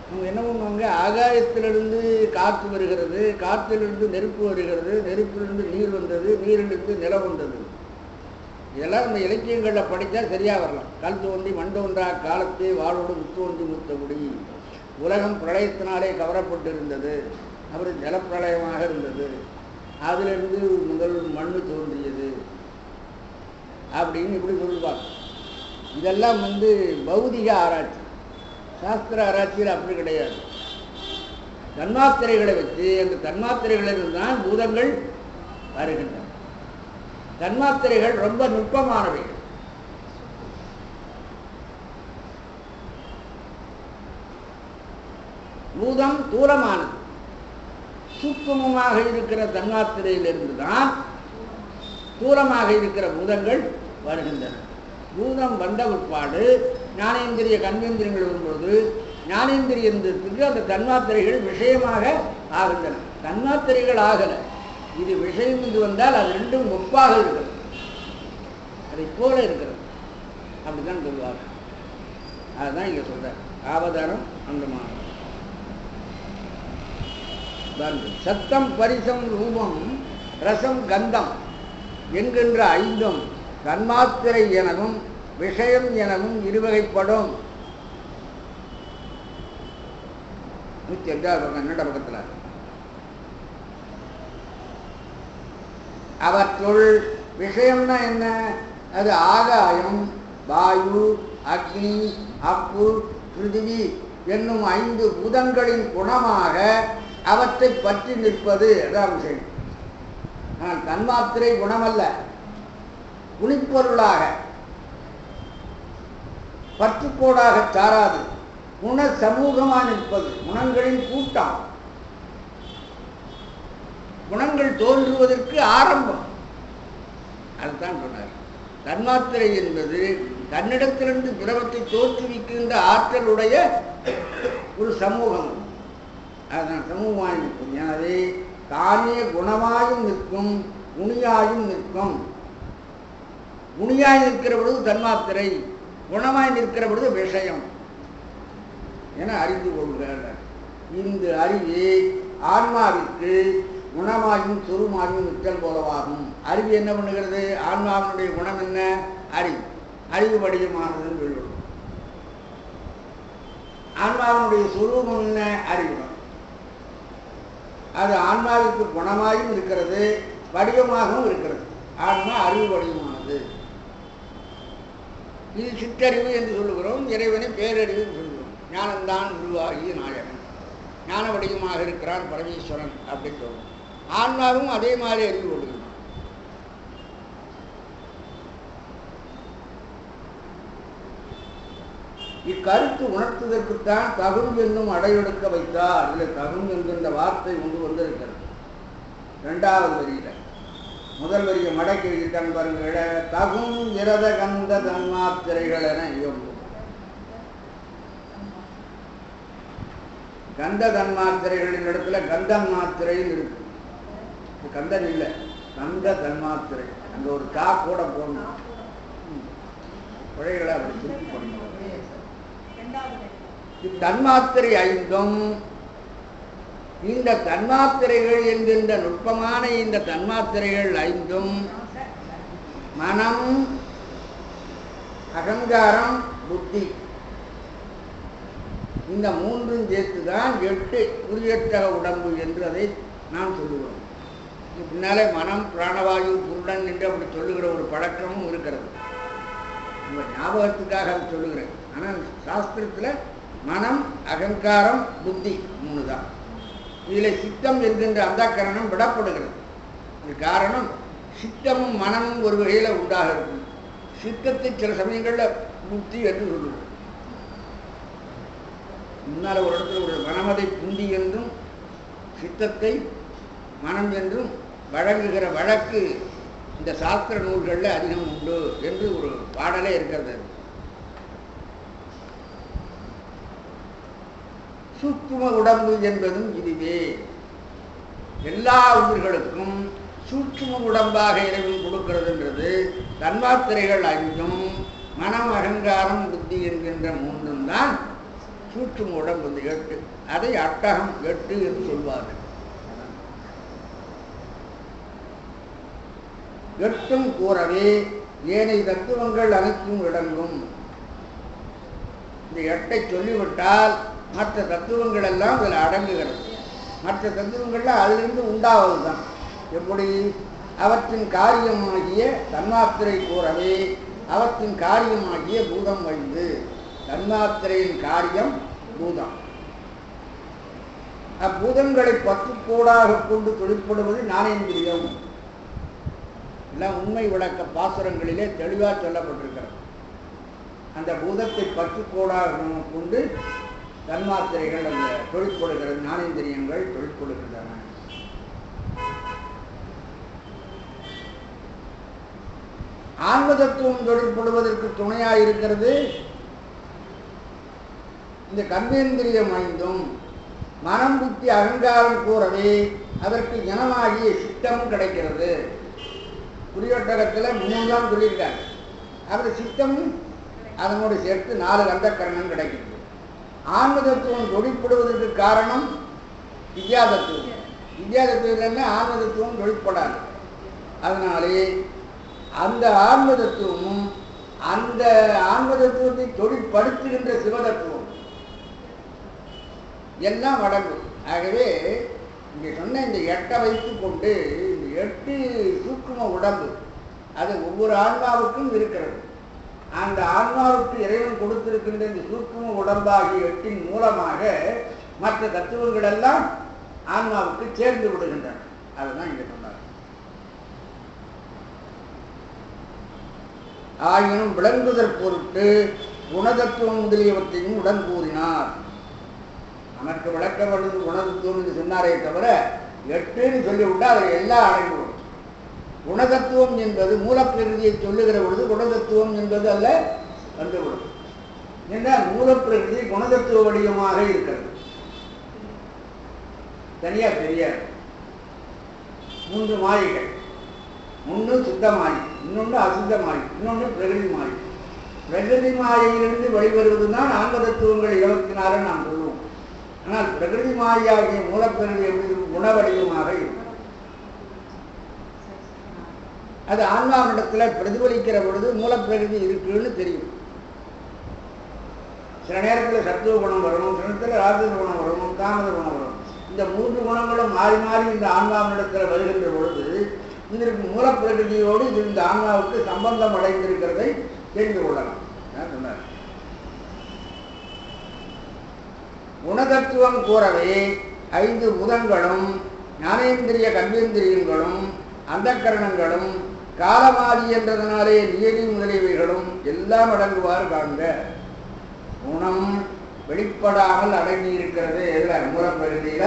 அவங்க என்ன பண்ணுவாங்க, ஆகாயத்திலிருந்து காற்று வருகிறது, காற்றிலிருந்து நெருப்பு வருகிறது, நெருப்பிலிருந்து நீர் வந்தது, நீரிலிருந்து நிலம் வந்தது. இதெல்லாம் நம்ம இலக்கியங்களில் படித்தா சரியாக வரலாம். கல் தோன்றி மண் தோன்றா காலத்தே வாழோடு முத்தோன்றி முத்தபடி உலகம் பிரளயத்தினாலே கவரப்பட்டிருந்தது, அப்புறம் ஜலப்பிரளயமாக இருந்தது, அதிலிருந்து முதல் மண் தோன்றியது அப்படின்னு இப்படி சொல்லுவாங்க. இதெல்லாம் பௌதிக ஆராய்ச்சி. சாஸ்திர ஆராய்ச்சியில் அப்படி கிடையாது. தன்மாத்திரைகளை வச்சு அந்த தன்மாத்திரைகளில் தான் பூதங்கள் வருகின்றன. தன்மாத்திரைகள் ரொம்ப நுட்பமானவைகள். பூதம் தூரமானது. சூக்குமமாக இருக்கிற தன்மாத்திரையிலிருந்து தான் தூரமாக இருக்கிற பூதங்கள் வருகின்றன. பூதம் வந்த உட்பாடு ஞானேந்திரிய கர்மேந்திரியங்கள் வரும்போது ஞானேந்திரியத்துக்கு அந்த தன்மாத்திரைகள் விஷயமாக ஆகின்றன. தன்மாத்திரைகள் ஆகலை, இது விஷயம் என்று வந்தால் அது ரெண்டும் ஒப்பாக இருக்கிறது, அதை போல இருக்கிறது. அப்படிதான் சொல்வார்கள். அதுதான் இங்கே சொல்றார். ஆவதாரம் அந்த மாதிரி சத்தம் பரிசம் ரூபம் ரசம் கந்தம் என்கின்ற 5 தன்மாத்திரை எனவும் விஷயம் எனவும் இருவகைப்படும். 105வது பக்கம் என்னோட பக்கத்தில். அவற்றுள் விஷயம்னா என்ன? அது ஆகாயம், வாயு, அக்னி, அப்பு, பிருத்திவி என்னும் 5 பூதங்களின் குணமாக அவற்றை பற்றி நிற்பது. அதான் விஷயம். ஆனால் தன்மாத்திரை குணமல்ல, குணிப்பொருளாக பற்றுக்கோடாக சாராது, குண சமூகமாக நிற்பது. குணங்களின் கூட்டம். குணங்கள் தோன்றுவதற்கு ஆரம்பம். அதுதான் சொன்னார். தன்மாத்திரை என்பது தன்னிடத்திலிருந்து திரவத்தை தோற்றுவிக்கின்ற ஆற்றலுடைய ஒரு சமூகம். அதுதான் சமூகமாக நிற்கும். எனவே தானே குணமாயும் நிற்கும், குணியாயும் நிற்கும். குணியாய் நிற்கிற பொழுது தன்மாத்திரை, குணமாய் நிற்கிற பொழுது விஷயம் என அறிந்து கொள்கிறார். இந்த அறிவு ஆன்மாவிற்கு குணமாயும் சுருமாயும் நிற்றல் போலவாகும். அறிவு என்ன பண்ணுகிறது? ஆன்மாவினுடைய குணம் என்ன? அறிவு. அறிவு வடிவமானதுன்னு சொல்லுவோம். ஆன்மாவினுடைய சுரூபம் என்ன? அறிவு. அது ஆன்மாவிற்கு குணமாயும் இருக்கிறது, வடிவமாகவும் இருக்கிறது. ஆன்மா அறிவு வடிவமானது. இது சிற்றறிவு என்று சொல்லுகிறோம். இறைவனை பேரறிவு என்று சொல்லுகிறோம். ஞானம்தான் உருவாகிய நாயகன், ஞான வடிவமாக இருக்கிறான் பரமேஸ்வரன் அப்படின்னு சொல்லுவோம். ஆன்மாவும் அதே மாதிரி அறிவு கொள்கிறோம். இக்கருத்து உணர்த்துவதற்குத்தான் தகும் என்னும் அடையெடுக்க வைத்தார். இதில் தகும் என்கின்ற வார்த்தை ஒன்று வந்திருக்கிறது 2வது வரியில. முதல் வரியை மடக்கி வைத்தான் பாருங்க. தகும் இரத கந்த தன்மாத்திரைகள் என இயம்பும். கந்த தன்மாத்திரைகளின் இடத்துல கந்தன் மாத்திரைன்னு இருக்கு. கந்தன் இல்லை, கந்த தன்மாத்திரை. அங்க ஒரு தா கூட போடணும். பிழைகளை அப்படி திருப்பி பண்ணணும். தன்மாத்திரை 5ம் இந்த தன்மாத்திரைகள் என்கின்ற நுட்பமான இந்த தன்மாத்திரைகள் 5ம் மனம், அகங்காரம், புத்தி, இந்த 3ம் சேர்த்துதான் 8 குறியற்ற உடம்பு என்று அதை நாம் சொல்லுகிறோம். பின்னாலே மனம், பிராணவாயு, புருடன் என்று அப்படி சொல்லுகிற ஒரு பழக்கமும் இருக்கிறது. நம்ம ஞாபகத்துக்காக அதை சொல்லுகிறேன். ஆனால் சாஸ்திரத்தில் மனம், அகங்காரம், புத்தி 3 தான். இதில் சித்தம் என்கின்ற அந்த கரணம் விடப்படுகிறது. இது காரணம், சித்தமும் மனமும் ஒரு வகையில் உண்டாக இருக்கும். சித்தத்தை சில சமயங்களில் புத்தி என்று சொல்லுவோம். முன்னால் ஒரு இடத்துல ஒரு மனமதை புந்தி என்றும் சித்தத்தை மனம் என்றும் வழங்குகிற வழக்கு இந்த சாஸ்திர நூல்களில் அதிகம் உண்டு என்று ஒரு பாடலே இருக்கிறது. சூட்சும உடம்பு என்பதும் இதுவே. எல்லா உயிர்களுக்கும் சூட்சும உடம்பாக இறைவன் கொடுக்கிறதுன்றது தன்மாத்திரைகள் 5ம் மனம், அகங்காரம், புத்தி என்கின்ற 3ம் தான் சூட்சும உடம்பு 8. அதை அட்டகம் 8 என்று சொல்வார்கள். 8ம் கூறவே ஏனைய தத்துவங்கள் அனைத்தும் விளங்கும். இந்த 8ஐ சொல்லிவிட்டால் மற்ற தத்துவங்கள் எல்லாம் இதில் அடங்குகிறது. மற்ற தத்துவங்கள்ல அதிலிருந்து உண்டாவது தான். எப்படி? அவற்றின் காரியமாகிய தன்மாத்திரை கூறவே அவற்றின் காரியமாகிய பூதம் 5. தன்மாத்திரையின் காரியம் பூதம். அப்பூதங்களை பற்றுக்கோடாக கொண்டு தொழிற்படுவது ஞானேந்திரியம். எல்லாம் உண்மை விளக்க பாசுரங்களிலே தெளிவாக சொல்லப்பட்டிருக்கிறது. அந்த பூதத்தை பற்றுக்கோடாக கொண்டு தன்மாத்திரைகள் அந்த தொழிற்படுகிறது, ஞானேந்திரியங்கள் தொழிற்படுகின்றன. ஆன்ம தத்துவம் தொழிற்படுவதற்கு துணையாக இருக்கிறது இந்த கர்மேந்திரியம் 5ம். மனம், புத்தி, அகங்காரம் கூறவே அதற்கு இனமாகிய சித்தமும் கிடைக்கிறது. குறியொட்டகத்தில் 3 தான் சொல்லியிருக்காங்க. அப்புறம் சித்தமும் அதனோடு சேர்த்து 4 கந்தக்கரணம் கிடைக்கிறது. ஆன்ம தத்துவம் தொழிற்படுவதற்கு காரணம் வித்யா தத்துவம். வித்யா தத்துவம் இல்லைன்னா ஆன்ம தத்துவம் தொழிற்படாது. அதனாலே அந்த ஆன்ம தத்துவமும் அந்த ஆன்ம தத்துவத்தை தொழிற்படுத்துகின்ற சிவதத்துவம் எல்லாம் அடங்கும். ஆகவே இங்கே சொன்ன இந்த 8 வைத்து கொண்டு இந்த 8 சூக்கும உடம்பு அது ஒவ்வொரு ஆன்மாவுக்கும் இருக்கிறது. அந்த ஆன்மாவுக்கு இறைவன் கொடுத்திருக்கின்ற இந்த சூக்கும உடம்பாகிய 8 மூலமாக மற்ற தத்துவங்கள் எல்லாம் ஆன்மாவுக்கு சேர்ந்து விடுகின்றன. அதுதான் இங்க சொன்னார். ஆயினும் விளங்குதற் பொருட்டு குணதத்துவம் முதலியவற்றையும் உடன் கூறினார். நமக்கு விளக்க வல்லது குணதத்துவம் என்று சொன்னாரே தவிர 8ன்னு சொல்லிவிட்டால் அதில் எல்லாம் அடங்கிவிடும். குணதத்துவம் என்பது மூலப்பிரகிருதியை சொல்லுகிற பொழுது குணதத்துவம் என்பது அல்ல வந்துவிடும். என்றால் மூலப்பிரகிருதி குணதத்துவ வடிவமாக இருக்கிறது, தனியா தெரியாது. 3 மாயைகள், ஒன்று சுத்த மாயை, இன்னொன்று அசுத்த மாயை, இன்னொன்று பிரகிருதி மாயை. பிரகிருதி மாயையிலிருந்து வெளிவருவதுதான் ஆன்மதத்துவங்கள் 24 நாம் சொல்லுவோம். ஆனால் பிரகிருதி மாயாகிய மூலப்பிரகிருதி எப்படி குணவடிவமாக இருக்கும். அது ஆன்மாவிடத்தில் பிரதிபலிக்கிற பொழுது மூலப்பிரகிருதி இருக்குன்னு தெரியும். சில நேரத்தில் சத்துவ குணம் வரணும், சில நேரத்தில் ராஜத குணம் வரணும், தாமத குணம் வரணும். இந்த 3 குணங்களும் மாறி மாறி இந்த ஆன்மாவிடத்தில் வருகின்ற பொழுது இதற்கு மூலப்பிரகிருதியோடு இது இந்த ஆன்மாவுக்கு சம்பந்தம் அடைந்திருக்கிறதை தெரிந்து கொள்ளலாம். சொன்னார். குணதத்துவம் கூறவே 5 பூதங்களும் ஞானேந்திரிய கர்மேந்திரியங்களும் அந்தக்கரணங்களும் காலமாதி என்றதனாலே நியதி முதலியவைகளும் எல்லாம் அடங்குவார் காண்க. குணம் வெளிப்படாமல் அடங்கி இருக்கிறது. எதில் மூலப்பகுதியில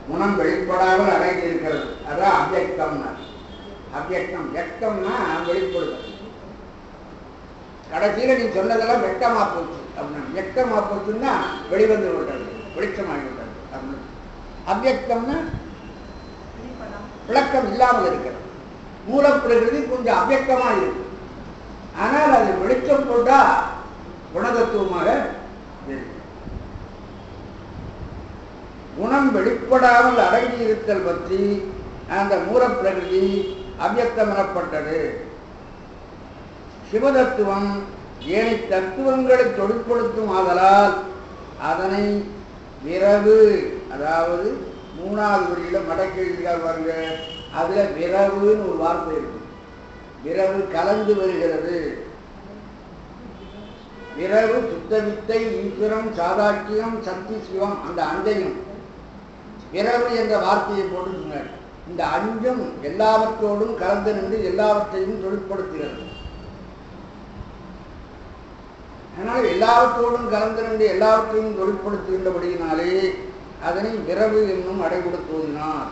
குணம் வெளிப்படாமல் அடங்கி இருக்கிறது. அதான் அவ்யக்தம்னா. அவ்யக்தம் வியக்தம்னா வெளிப்படுதல். கடைசியில நீ சொன்னதெல்லாம் வெட்டமா போச்சு அப்படின்னா, வியக்தமா போச்சுன்னா வெளிவந்து விட்டது, வெளிச்சமாகிவிட்டது அப்படின்னு. அவ்யக்தம்னா விளக்கம் இல்லாமல் இருக்கிறது. மூலப்பிரகிருதி கொஞ்சம் அவ்யக்தமா இருக்கு, ஆனால் அது வெளிச்சம் போட்டா குணதத்துவமாக இருக்கு. குணம் வெளிப்படாமல் அடங்கி இருத்தல் பற்றி அந்த மூலப்பிரகிருதி அவ்யக்தம் எனப்பட்டது. சிவதத்துவம் ஏனை தத்துவங்களை தொழிற்படுத்தும் ஆதலால் அதனை விரவு, அதாவது 3வது வரியில மடக்கி எழுதியால் பாருங்க, அதுல விரவுன்னு ஒரு வார்த்தை இருக்கு. விரவு கலந்து வருகிறது. விரவு சுத்தவித்தை ஈஸ்வரம் சாதாக்கியம் சக்தி சிவம் அந்த அஞ்சையும் விரவு என்ற வார்த்தையை போட்டு சொன்னார். இந்த அஞ்சும் எல்லாவற்றோடும் கலந்து நின்று எல்லாவற்றையும் தொழிற்படுத்துகிறது. அதனால் எல்லாவற்றோடும் கலந்து நின்று எல்லாவற்றையும் தொழிற்படுத்துகின்றபடியினாலே அதனை விரவு என்னும் அடைகொடுத்துவதினார்.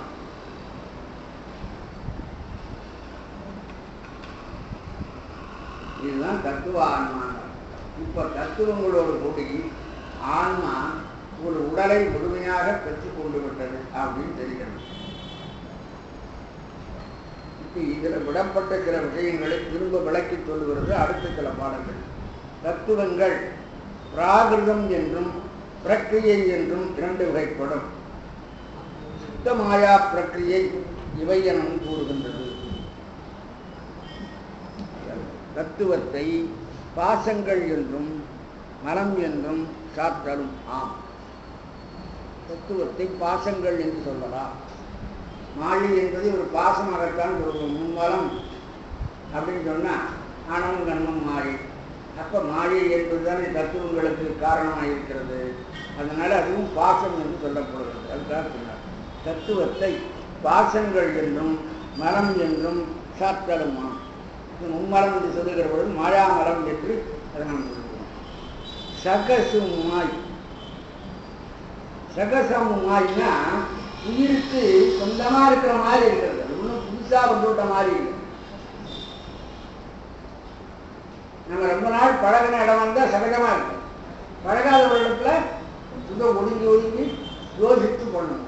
இதுதான் தத்துவ ஆன்மா. இப்ப தத்துவங்களோடு கூடி ஆன்மா ஒரு உடலை முழுமையாக பெற்றுக் கொண்டு விட்டது அப்படின்னு தெரிகிறது. இப்ப இதுல விடப்பட்ட சில விஷயங்களை திரும்ப விளக்கி சொல்லுகிறது அடுத்த சில பாடங்கள். தத்துவங்கள் பிராகிருதம் என்றும் பிரக்கிரியை என்றும் 2 வகைப்படும். சுத்த மாயா பிரக்கிரியை இவை எனவும் கூறுகின்றது. தத்துவத்தை பாசங்கள் என்றும் மனம் என்றும் சாற்றலும் ஆம். தத்துவத்தை பாசங்கள் என்று சொல்லலாம். மாயை என்பது ஒரு பாசமாகத்தான் சொல்லுவோம். மும்மலம் அப்படின்னு சொன்னா ஆணவம் கண்மம் மாயை. அப்ப மாயை என்பதுதானே தத்துவங்களுக்கு காரணமாக இருக்கிறது. அதனால அதுவும் பாசம் என்று சொல்லப்படுகிறது. அதுதான் சொன்னார். தத்துவத்தை பாசங்கள் என்றும் மலம் என்றும் சாற்றலுமா. மும்மலம் என்று சொல்லுகிற பொழுது மாயாமலம் என்று அதை நாம் சொல்லுவோம். சகசுமாய், சகசமுமாய்னா உயிருக்கு சொந்தமா இருக்கிற மாதிரி இருக்கிறது. அது ஒன்றும் புதுசா வந்துவிட்ட மாதிரி இல்லை. நம்ம ரொம்ப நாள் பழகின இடம் வந்தால் சகஜமா இருக்கும். பழகாத இடத்துல சுத்தம் ஒதுங்கி ஒதுங்கி யோசித்து பண்ணணும்.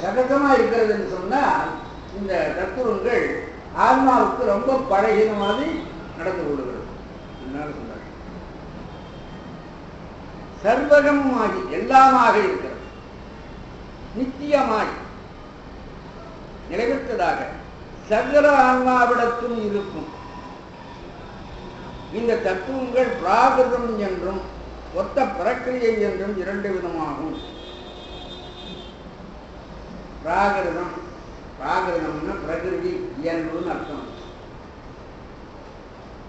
சகஜமா இருக்கிறதுன்னு சொன்னால் இந்த தத்துவங்கள் ஆன்மாவுக்கு ரொம்ப பழகின மாதிரி நடந்து கொள்கிறது. சொன்னார் சர்வகமாகி எல்லாமாக இருக்கிறது, நித்தியமாய் நிலைபெற்றதாக சகல ஆன்மாவிடத்தும் இருக்கும். இந்த தத்துவங்கள் பிராகிருதம் என்றும் ஒத்த பிரக்கிரியை என்றும் 2 விதமாகும். பிராகிருதம். பிராகிருதம்னா பிரகிருதி இயல்புன்னு அர்த்தம்.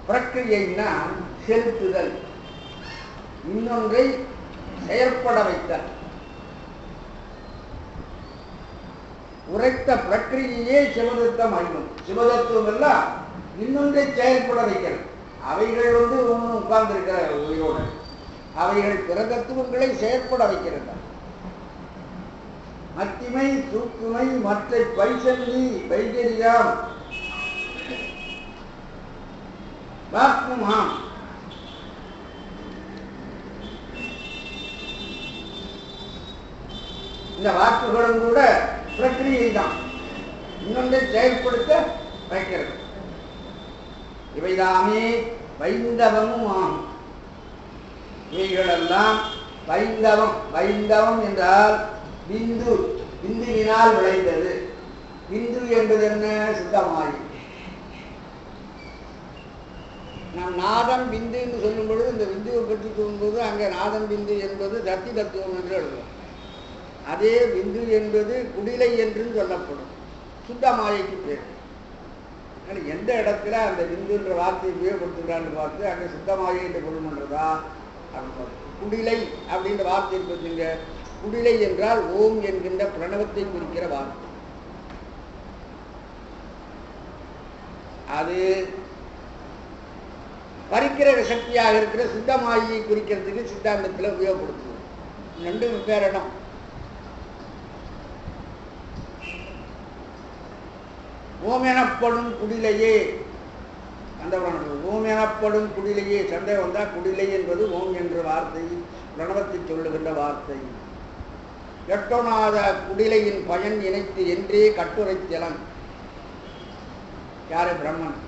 பிரக்கிரியைன்னா செலுத்துதல், இன்னொன்றை செயற்பட வைத்தல். உரைத்த பிரக்கிரியே சிவதத்துவம் ஆகும். சிவதத்துவம் எல்லாம் இன்னொன்றை செயல்பட வைக்கிறது. அவைகள் ஒன்றும் உட்கார்ந்து இருக்கிற உயிரோடு, அவைகள் பிற தத்துவங்களை செயற்பட வைக்கிறது. மத்திமை தூக்குமை மற்ற பைசந்தி வைகரியாம் வாக்குமாம். இந்த வாக்குகளும் கூட பிரக்கிரியை தான், இன்னொன்றை செயல்படுத்த வைக்கிறது. இவைதாமே வைந்தவமும் ஆகும். இவைகளெல்லாம் வைந்தவம். வைந்தவம் என்றால் பிந்து, பிந்துவினால் விளைந்தது. பிந்து என்பது என்ன? சுத்தமாயி. நாம் நாதம் பிந்து என்று சொல்லும் பொழுது, இந்த பிந்துவை பற்றி சொல்லும்போது அங்கே நாதம் பிந்து என்பது சக்தி தத்துவம் என்று எழுதும். அதே பிந்து என்பது குடிலை என்றும் சொல்லப்படும். சுத்தமாயைக்கு பேர். எந்த இடத்துல அந்த பிந்துன்ற வார்த்தையை உபயோகப்படுத்துகிறான்னு பார்த்து அங்கே சுத்தமாயை என்று பொருள் பண்ணுறதா அப்படின்னு. குடிலை அப்படின்ற வார்த்தை இருக்குங்க. குடிலை என்றால் ஓம் என்கின்ற பிரணவத்தை குறிக்கிற வார்த்தை. அது பரிக்கிற சக்தியாக இருக்கிற சுத்தமாயை குறிக்கிறதுக்கு சித்தாந்தத்தில் உபயோகப்படுத்துவோம். ரெண்டு வெவ்வேறு இடம். ஓம் எனப்படும் குடிலையே, அந்த ஓம் எனப்படும் குடிலையே. சந்தேகம் வந்தால் குடிலை என்பது ஓம் என்ற வார்த்தை, பிரணவத்தை சொல்லுகின்ற வார்த்தை. எட்டோனாத குடிலையின் பயன் இணைத்து என்றே கட்டுரைத்தலன். யாரு? பிரம்மன்.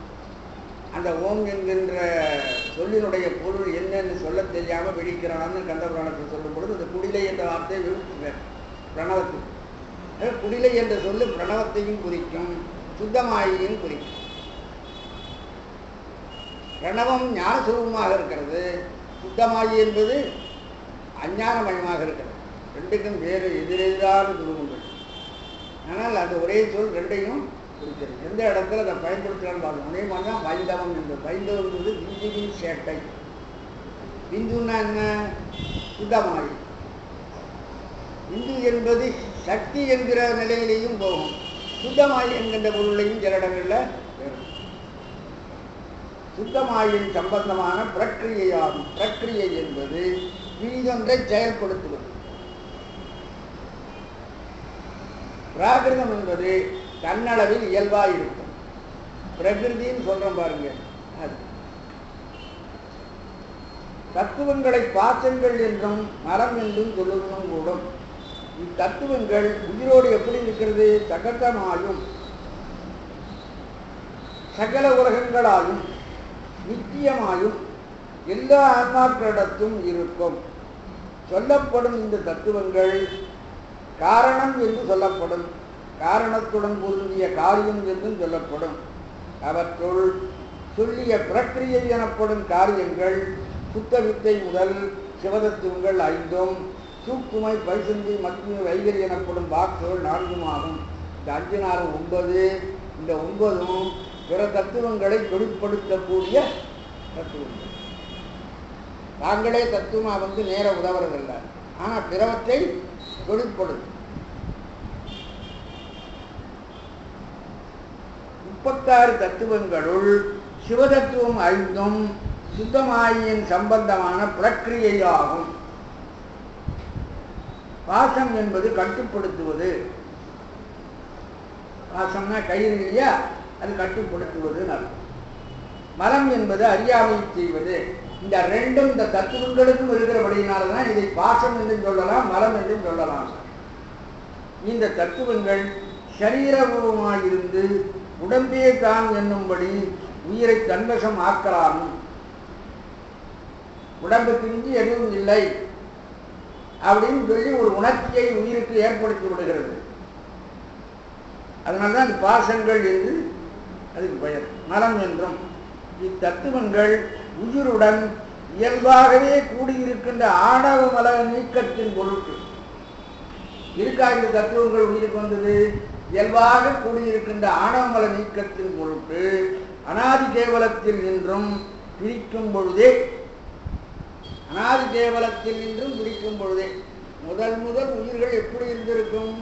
அந்த ஓம் என்கின்ற சொல்லினுடைய பொருள் என்னன்னு சொல்ல தெரியாமல் வெடிக்கிறான்னு கந்தபுராணத்தில் சொல்லும் பொழுது அந்த குடிலை என்ற வார்த்தையை விழுத்துவேன் பிரணவத்துக்கு. குடிலை என்ற சொல்லு பிரணவத்தையும் குறிக்கும், சுத்தமாயையும் குறிக்கும். பிரணவம் ஞானஸ்வரூபமாக இருக்கிறது, சுத்தமாயி என்பது அஞ்ஞானமயமாக இருக்கிறது. ரெண்டுக்கும் வேறு எதிரெதிரான துருவங்கள். ஆனால் அது ஒரே சொல் ரெண்டையும் குறிக்கிறது. எந்த இடத்துல அதை பயன்படுத்தலான்னு பார்க்கணும். அதே மாதிரி தான் வைந்தவம் என்பது. வைந்தவம் என்பது பிந்துவின் சேட்டை. பிந்துன்னா என்ன? சுத்தமாயி. பிந்து என்பது சக்தி என்கிற நிலையிலையும் போகும், சுத்தமாயி என்கின்ற பொருளையும் சில இடங்களில் பெறும். சுத்தமாயின் சம்பந்தமான பிரக்கிரியையாகும். பிரக்கிரியை என்பது பிரிதொன்றை செயல்படுத்துவது. பிராகிருதம் என்பது தன்னளவில் இயல்பாக இருக்கும். பிரகிருதின்னு சொல்றோம் பாருங்க. அது தத்துவங்களை பாசங்கள் என்றும் மரம் என்றும் சொல்லுவதும் கூடும். இத்தத்துவங்கள் உயிரோடு எப்படி இருக்கிறது? சகதமாயும் சகல உலகங்களாயும் நித்தியமாயும் எல்லா ஆத்மாக்களிடத்தும் இருக்கும். சொல்லப்படும் இந்த தத்துவங்கள் காரணம் என்று சொல்லப்படும், காரணத்துடன் பொருந்திய காரியம் என்றும் சொல்லப்படும். அவற்றுள் சொல்லிய பிரக்கிரியை எனப்படும் காரியங்கள் சுத்த வித்தை முதல் சிவதத்துவங்கள் 5, சூக்குமை பைசந்தி மத்திய வைகரி எனப்படும் வாக்குகள் 4 ஆகும். இந்த 5 4 9. இந்த 9ம் பிற தத்துவங்களை வெளிப்படுத்தக்கூடிய தத்துவங்கள். தாங்களே தத்துவமாக நேர உதவுறதில்லை, ஆனால் பிறவற்றை வெளிப்படுத்தும். 36 தத்துவங்களுள் சிவதத்துவம் 5ம் சுத்தமாயின் சம்பந்தமான பிரக்கிரியையாகும். பாசம் என்பது கட்டுப்படுத்துவது. பாசம்னா கயிறு இல்லையா, அது கட்டுப்படுத்துவது அர்த்தம். மலம் என்பது அறியாமை செய்வது. இந்த ரெண்டும் இந்த தத்துவங்களுக்கும் இருக்கிறபடியினால்தான் இதை பாசம் என்றும் சொல்லலாம், மலம் என்றும் சொல்லலாம். இந்த தத்துவங்கள் சரீரபூர்வமாயிருந்து உடம்பே தான் என்னும்படி உயிரை தன்வசம் ஆக்கலாமும். உடம்புக்கு மிஞ்சி எதுவும் இல்லை அப்படின்னு சொல்லி ஒரு உணர்ச்சியை உயிருக்கு ஏற்படுத்தி விடுகிறது. அதனால்தான் அது பாசங்கள் என்று அதுக்கு பெயர். மலம் என்றும் இத்தத்துவங்கள் உயிருடன் இயல்பாகவே கூடியிருக்கின்ற ஆணவ மல நீக்கத்தின் பொருட்டு இருக்கா இந்த தத்துவங்கள் உயிருக்கு வந்தது? இயல்பாக கூடியிருக்கின்ற ஆணவமல நீக்கத்தின் பொருட்டு அனாதி கேவலத்தில் நின்றும் பிரிக்கும் பொழுதே, அனாதி கேவலத்தில் நின்றும் பிரிக்கும் பொழுதே முதல் உயிர்கள் எப்படி இருந்திருக்கும்?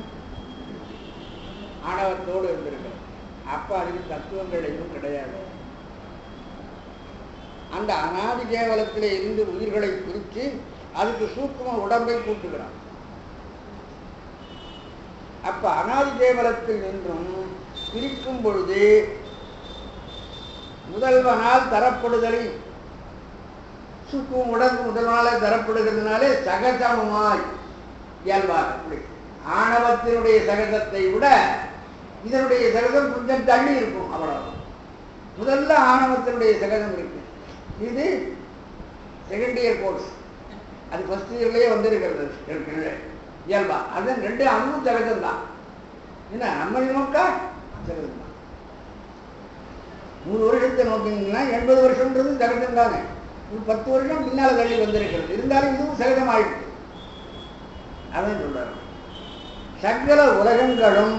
ஆணவத்தோடு இருந்திருக்கும். அப்ப அதுக்கு தத்துவங்கள் எதுவும் கிடையாது. அந்த அனாதி கேவலத்திலே இருந்து உயிர்களை பிரித்து அதுக்கு சூக்கும உடம்பை கூட்டுகிறான். அப்ப அனாதி கேவலத்தில் நின்றும் பிரிக்கும் பொழுது முதல்வனால் தரப்படுதலை சூக்கும உடம்பு முதல்வனாலே தரப்படுகிறதுனாலே சகஜமாய் இயல்பாக ஆணவத்தினுடைய சகஜத்தை விட இதனுடைய சகஜம் கொஞ்சம் தள்ளி இருக்கும். அவ்வளவு முதல்ல ஆணவத்தினுடைய சகஜம் இருக்கு. இது செகண்ட் இயர் கோர்ஸ், அது ஃபர்ஸ்ட் இயர்லயே வந்திருக்கிறது இயல்பா. அது ரெண்டு அதுவும் சகஜம் தான். என்ன நம்ம நோக்கா சகஜம் தான். 100 வருஷத்தை நோக்கினீங்கன்னா 80 வருஷம்ன்றது சகஜம் தானே. 10 வருஷம் பின்னால தள்ளி வந்திருக்கிறது. இருந்தாலும் இதுவும் சகஜமாயிடுச்சு. அதான் சொல்றாரு, சகல உலகங்களும்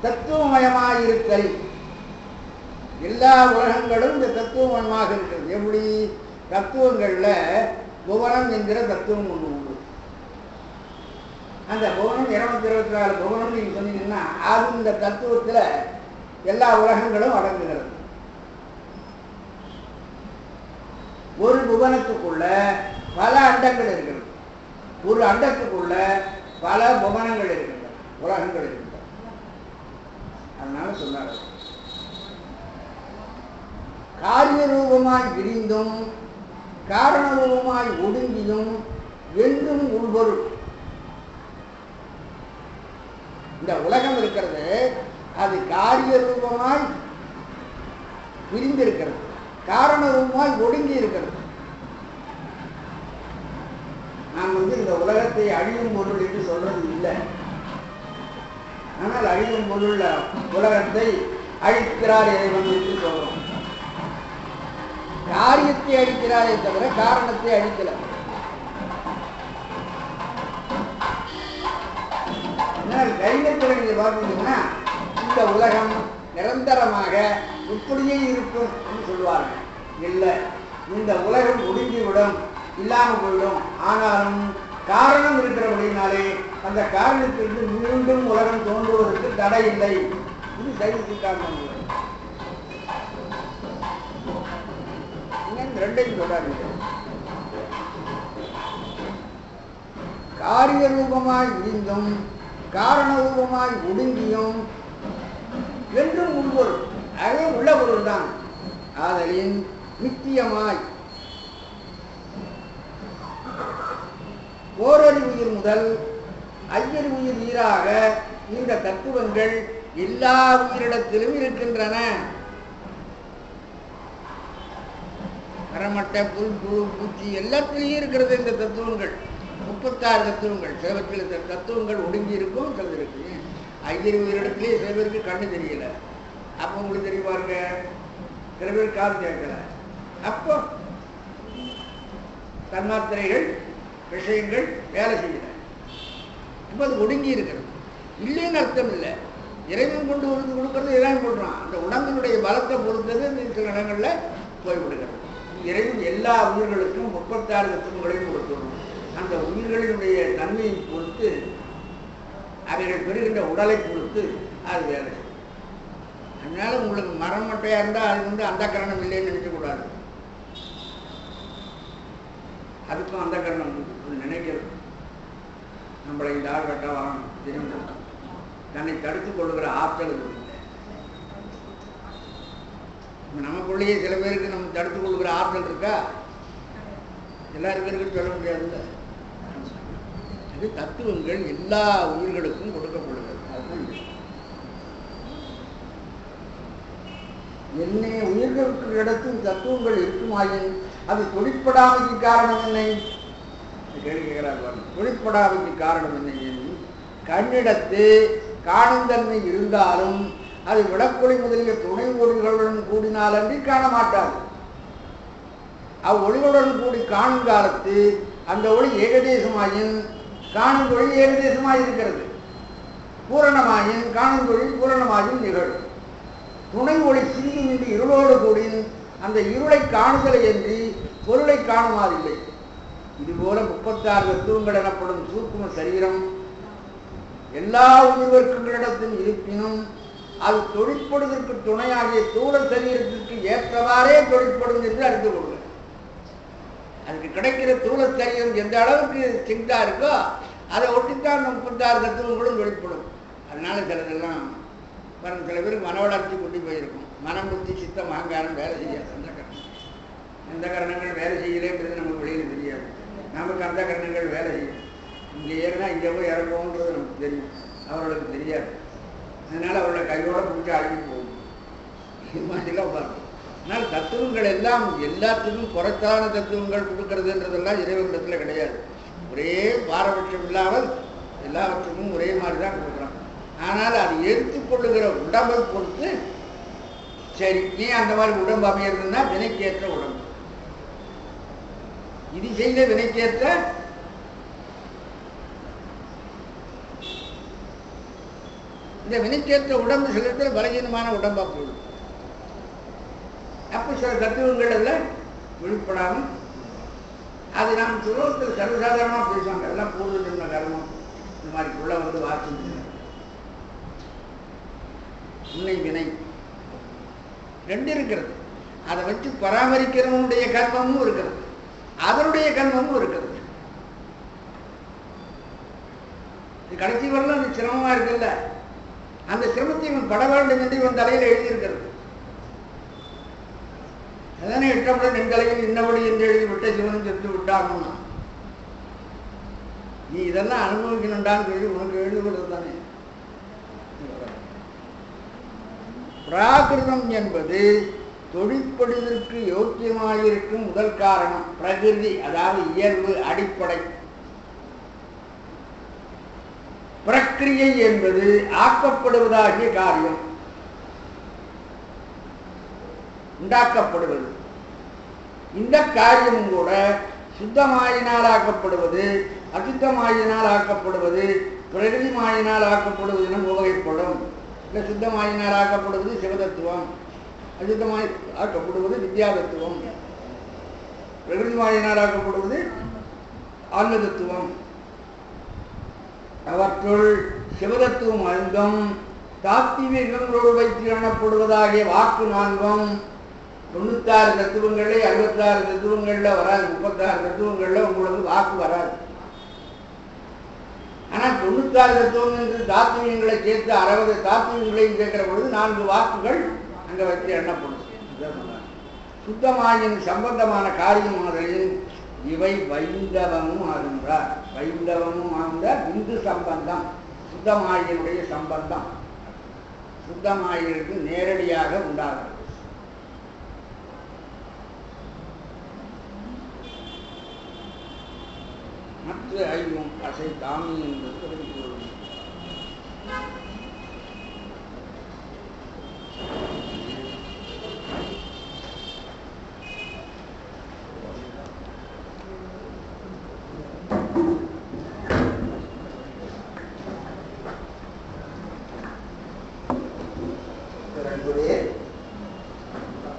தத்துவமயமாயிருத்தல். எல்லா உலகங்களும் இந்த தத்துவமயமாக இருக்கிறது. எப்படி? தத்துவங்கள்ல புவனம் என்கிற தத்துவம் ஒன்று உண்டு. அந்த புவனம் 224 புவனம் நீங்க சொன்னீங்கன்னா அது இந்த தத்துவத்துல எல்லா உலகங்களும் அடங்குகிறது. ஒரு புவனத்துக்குள்ள பல அண்டங்கள் இருக்கிறது. ஒரு அண்டத்துக்குள்ள பல புவனங்கள் இருக்கின்றன, உலகங்கள் இருக்கின்றன. அதனால சொன்னார், காரிய ரூபமாய் விரிந்தும் காரண ரூபமாய் ஒடுங்கியும் என்றும் உள்பொருள். இந்த உலகம் இருக்கிறது, அது காரிய ரூபமாய் விரிந்திருக்கிறது, காரண ரூபமாய் ஒடுங்கி இருக்கிறது. நாம் இந்த உலகத்தை அழியும் பொருள் என்று சொல்றது இல்லை. ஆனால் அழியும் பொருள் உலகத்தை அழிக்கிறார் இறைவன் என்று சொல்றோம். காரியத்தை அழிக்கிறாரே தவிர காரணத்தை அழிக்கல. கைலத்தில் நீங்க பார்த்தீங்கன்னா இந்த உலகம் நிரந்தரமாக இப்படியே இருக்கும் என்று சொல்லுவார்கள். இல்லை, இந்த உலகம் ஒடுங்கிவிடும், இல்லாமல் போயிடும். ஆனாலும் காரணம் இருக்கிறபடினாலே அந்த காரணத்திற்கு மீண்டும் உலகம் தோன்றுவதற்கு தடை இல்லை. இது சைவத்துக்கான ரெண்டையும் சொல்றாங்க. காரிய ரூபமாய் விரிந்தும் காரண ரூபமாய் ஒடுங்கியும் என்றும் உள்பொருள், அதே உள்ள பொருள் தான். ஆதலின் நித்தியமாய் ஓரறி உயிர் முதல் ஐயறி உயிர் ஈராக இந்த தத்துவங்கள் எல்லா உயிரிடத்திலும் இருக்கின்றன. மரமட்டை, புல், புழு, பூச்சி எல்லாத்திலையும் இருக்கிறது இந்த தத்துவங்கள். 36 தத்துவங்கள். சிலவற்றில் தத்துவங்கள் ஒடுங்கி இருக்கும், சிலது இருக்கு. ஐயறி உயிரிடத்திலேயே சில பேருக்கு கண்ணு தெரியல. அப்போ உங்களுக்கு தெரிய பாருங்க, சில பேர் காது கேட்கல. அப்போ தன்மாத்திரைகள் விஷயங்கள் வேலை செய்யல. இப்போ அது ஒடுங்கி இருக்கிறது. இல்லைன்னு அர்த்தம் இல்லை. இறைவன் கொண்டு வந்து கொடுக்கறது இறைவன் கொடுறான். அந்த உடம்பினுடைய பலத்தை பொறுத்தது சில இடங்கள்ல போய்விடுகிறது. இறைவன் எல்லா உயிர்களுக்கும் 36 தத்துவங்களையும் கொடுத்துள்ளோம். அந்த உயிர்களினுடைய தன்மையை பொறுத்து, அவைகள் பெறுகின்ற உடலை பொறுத்து அது வேலை. அதனால உங்களுக்கு மரம் மட்டையா இருந்தால் அது அந்த கரணம் இல்லைன்னு நினைக்கக்கூடாது. அதுக்கும் அந்த கரணம் நினைக்கிறது. நம்மளை இந்த ஆள் கட்ட வாங்கணும் தெரிஞ்சு தன்னை தடுத்துக் கொள்ளுகிற ஆற்றல் இல்லை. நமக்குள்ளேயே சில பேருக்கு நம்ம தடுத்துக் கொள்ளுகிற ஆற்றல் இருக்கா? எல்லாரும் பேருக்கும் சொல்ல முடியாதுல்ல. அது தத்துவங்கள் எல்லா உயிர்களுக்கும் கொடுக்கப்படுகிறது. அதுதான் என்னை உயிர்களுக்கு இடத்தில் தத்துவங்கள் இருக்குமாயின் அது தொழிற்படாமைக்கு காரணம் என்ன? கேள்வி கேட்கிறார். தொழிற்படாமைக்கு காரணம் என்ன? கண்ணிடத்து காணும் தன்மை இருந்தாலும் அது விடக்கொழி முதலிய துணை ஒளிகளுடன் கூடினாலன்றி காண மாட்டாது. அவ்வொளிகளுடன் கூடி காணும் காலத்து அந்த ஒளி ஏகதேசமாயின் காணும் ஒளி ஏகதேசமாக இருக்கிறது. பூரணமாயின் காணும் தொழில் பூரணமாயின் நிகழும். துணை ஒளி சிந்துமின்றி இருளோடு கூடின் அந்த இருளை காணுதலை என்று பொருளை காணுமாறில்லை. இதுபோல 36 தத்துவங்கள் எனப்படும் சூக்கும சரீரம் எல்லா உயிர்வர்க்கங்களிடத்தும் இருப்பினும் அது தொழிற்படுவதற்கு துணையாகிய தூள சரீரத்திற்கு ஏற்றவாறே தொழிற்படும் என்று அறிந்து கொள்ளுங்கள். அதுக்கு கிடைக்கிற தூள சரீரம் எந்த அளவுக்கு சிங்கா இருக்கோ அதை ஒட்டித்தான் 36 தத்துவங்களும் தொழிற்படும். அதனால சிலதெல்லாம் சில பேருக்கு மன வளர்ச்சி கொண்டு போயிருக்கும். மனம், புத்தி, சித்தம், அகங்காரம் வேலை செய்யாது. அந்த கரணம் எந்த கரணங்கள் வேலை செய்யலேன்றது நமக்கு வெளியில் தெரியாது. நமக்கு அந்த கரணங்கள் வேலை செய்யும். இங்கே ஏறினா இங்கே போய் இறங்குவோன்றது நமக்கு தெரியும், அவர்களுக்கு தெரியாது. அதனால அவர்களை கையோட பிடிச்சி அழகி போகும். இது மாதிரிலாம் பார்க்கும். அதனால் தத்துவங்கள் எல்லாம் எல்லாத்துக்கும் குறைத்தான தத்துவங்கள் கொடுக்கறதுன்றதெல்லாம் இறைவனிடத்தில் கிடையாது. ஒரே பாரபட்சம் இல்லாமல் எல்லாவற்றுக்கும் ஒரே மாதிரி தான் கொடுக்குறான். ஆனால் அது எடுத்துக்கொள்ளுகிற உடம்பை பொறுத்து சரி, நீ அந்த மாதிரி உடம்பு அமையிறதுன்னா வினைக்கேற்ற உடம்பு, இது செய்த வினைக்கேற்ற இந்த வினைக்கேற்ற உடம்பு சில இடத்துல பலகீனமான உடம்பா போயிடும். அப்போ சில தத்துவங்கள் எல்லாம் வெளிப்படாமல் அது நாம் சுலோகத்தில் சர்வசாதாரணமாக பேசுவாங்க. எல்லாம் பூர்வ ஜென்ம கர்மம் இந்த மாதிரி உள்ள வந்து வாசி உண்மை வினை ரெண்டு இருக்கிறது. அதை வச்சு பராமரிக்கிறவனுடைய கர்மமும் இருக்கிறது, அதனுடைய கர்மமும் இருக்கிறது. இது கடைசி வரலாம் அது சிரமமா இருக்குல்ல, அந்த சிரமத்தை இவன் பட வேண்டும் என்று இவன் தலையில் எழுதியிருக்கிறது. அதானே எட்டமுடன் என் தலையில் இன்னபடி என்று எழுதி விட்ட சிவனும் செத்து விட்டாங்கன்னா நீ இதெல்லாம் அனுபவிக்கணுண்டான்னு சொல்லி உனக்கு எழுதுகிறது தானே. பிராகிருதம் என்பது தொழிற்படுவதற்கு யோக்கியமாயிருக்கும் முதல் காரணம் பிரகிருதி, அதாவது இயல்பு, அடிப்படை. பிரக்கிரியை என்பது ஆக்கப்படுவதாகிய காரியம், உண்டாக்கப்படுவது. இந்த காரியம் கூட சுத்தமாயினால் ஆக்கப்படுவது, அசுத்தமாயினால் ஆக்கப்படுவது, பிரகிருதி மாயினால் ஆக்கப்படுவது என வகைப்படும். இல்லை, சுத்தமாயினால் ஆக்கப்படுவது சிவதத்துவம், அசுத்தமாய் ஆக்கப்படுவது வித்யாதத்துவம், பிரகிருதி மாயினால் ஆக்கப்படுவது ஆன்ம தத்துவம். அவற்றுள் சிவதத்துவம் 5ம் தாத்திவிகங்களோடு வைத்து எண்ணப்படுவதாகிய வாக்கு 4ம் 96 தத்துவங்களே 66 தத்துவங்கள்ல வராது, 36 தத்துவங்கள்ல உங்களுக்கு வாக்கு வராது. ஆனால் 96 தத்துவம் என்று தாத்வீகங்களை சேர்த்து 60 தாத்வீகங்களையும் சேர்க்கிற பொழுது 4 வாக்குகள் அங்க வைத்து எண்ணப்படும். சுத்தமாயின் சம்பந்தமான காரியமாதலில் இவை வைந்தவமும் ஆகின்றார். வைந்தவமும் ஆகின்ற பிந்து சம்பந்தம் சுத்தமாயினுடைய சம்பந்தம் சுத்தமாயிருக்கு நேரடியாக உண்டாகும். மற்ற ஐயும் அசை தாமி என்பது தெரிவித்துள்ளது.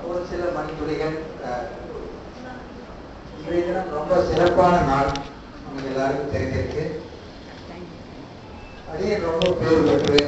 ஒரு சில மணித்துளிகள் இன்றைய தினம் ரொம்ப சிறப்பான நாள், நமக்கு எல்லாருக்கும் தெரிஞ்சிருக்கு. அடியே ரொம்ப பேர் பெற்று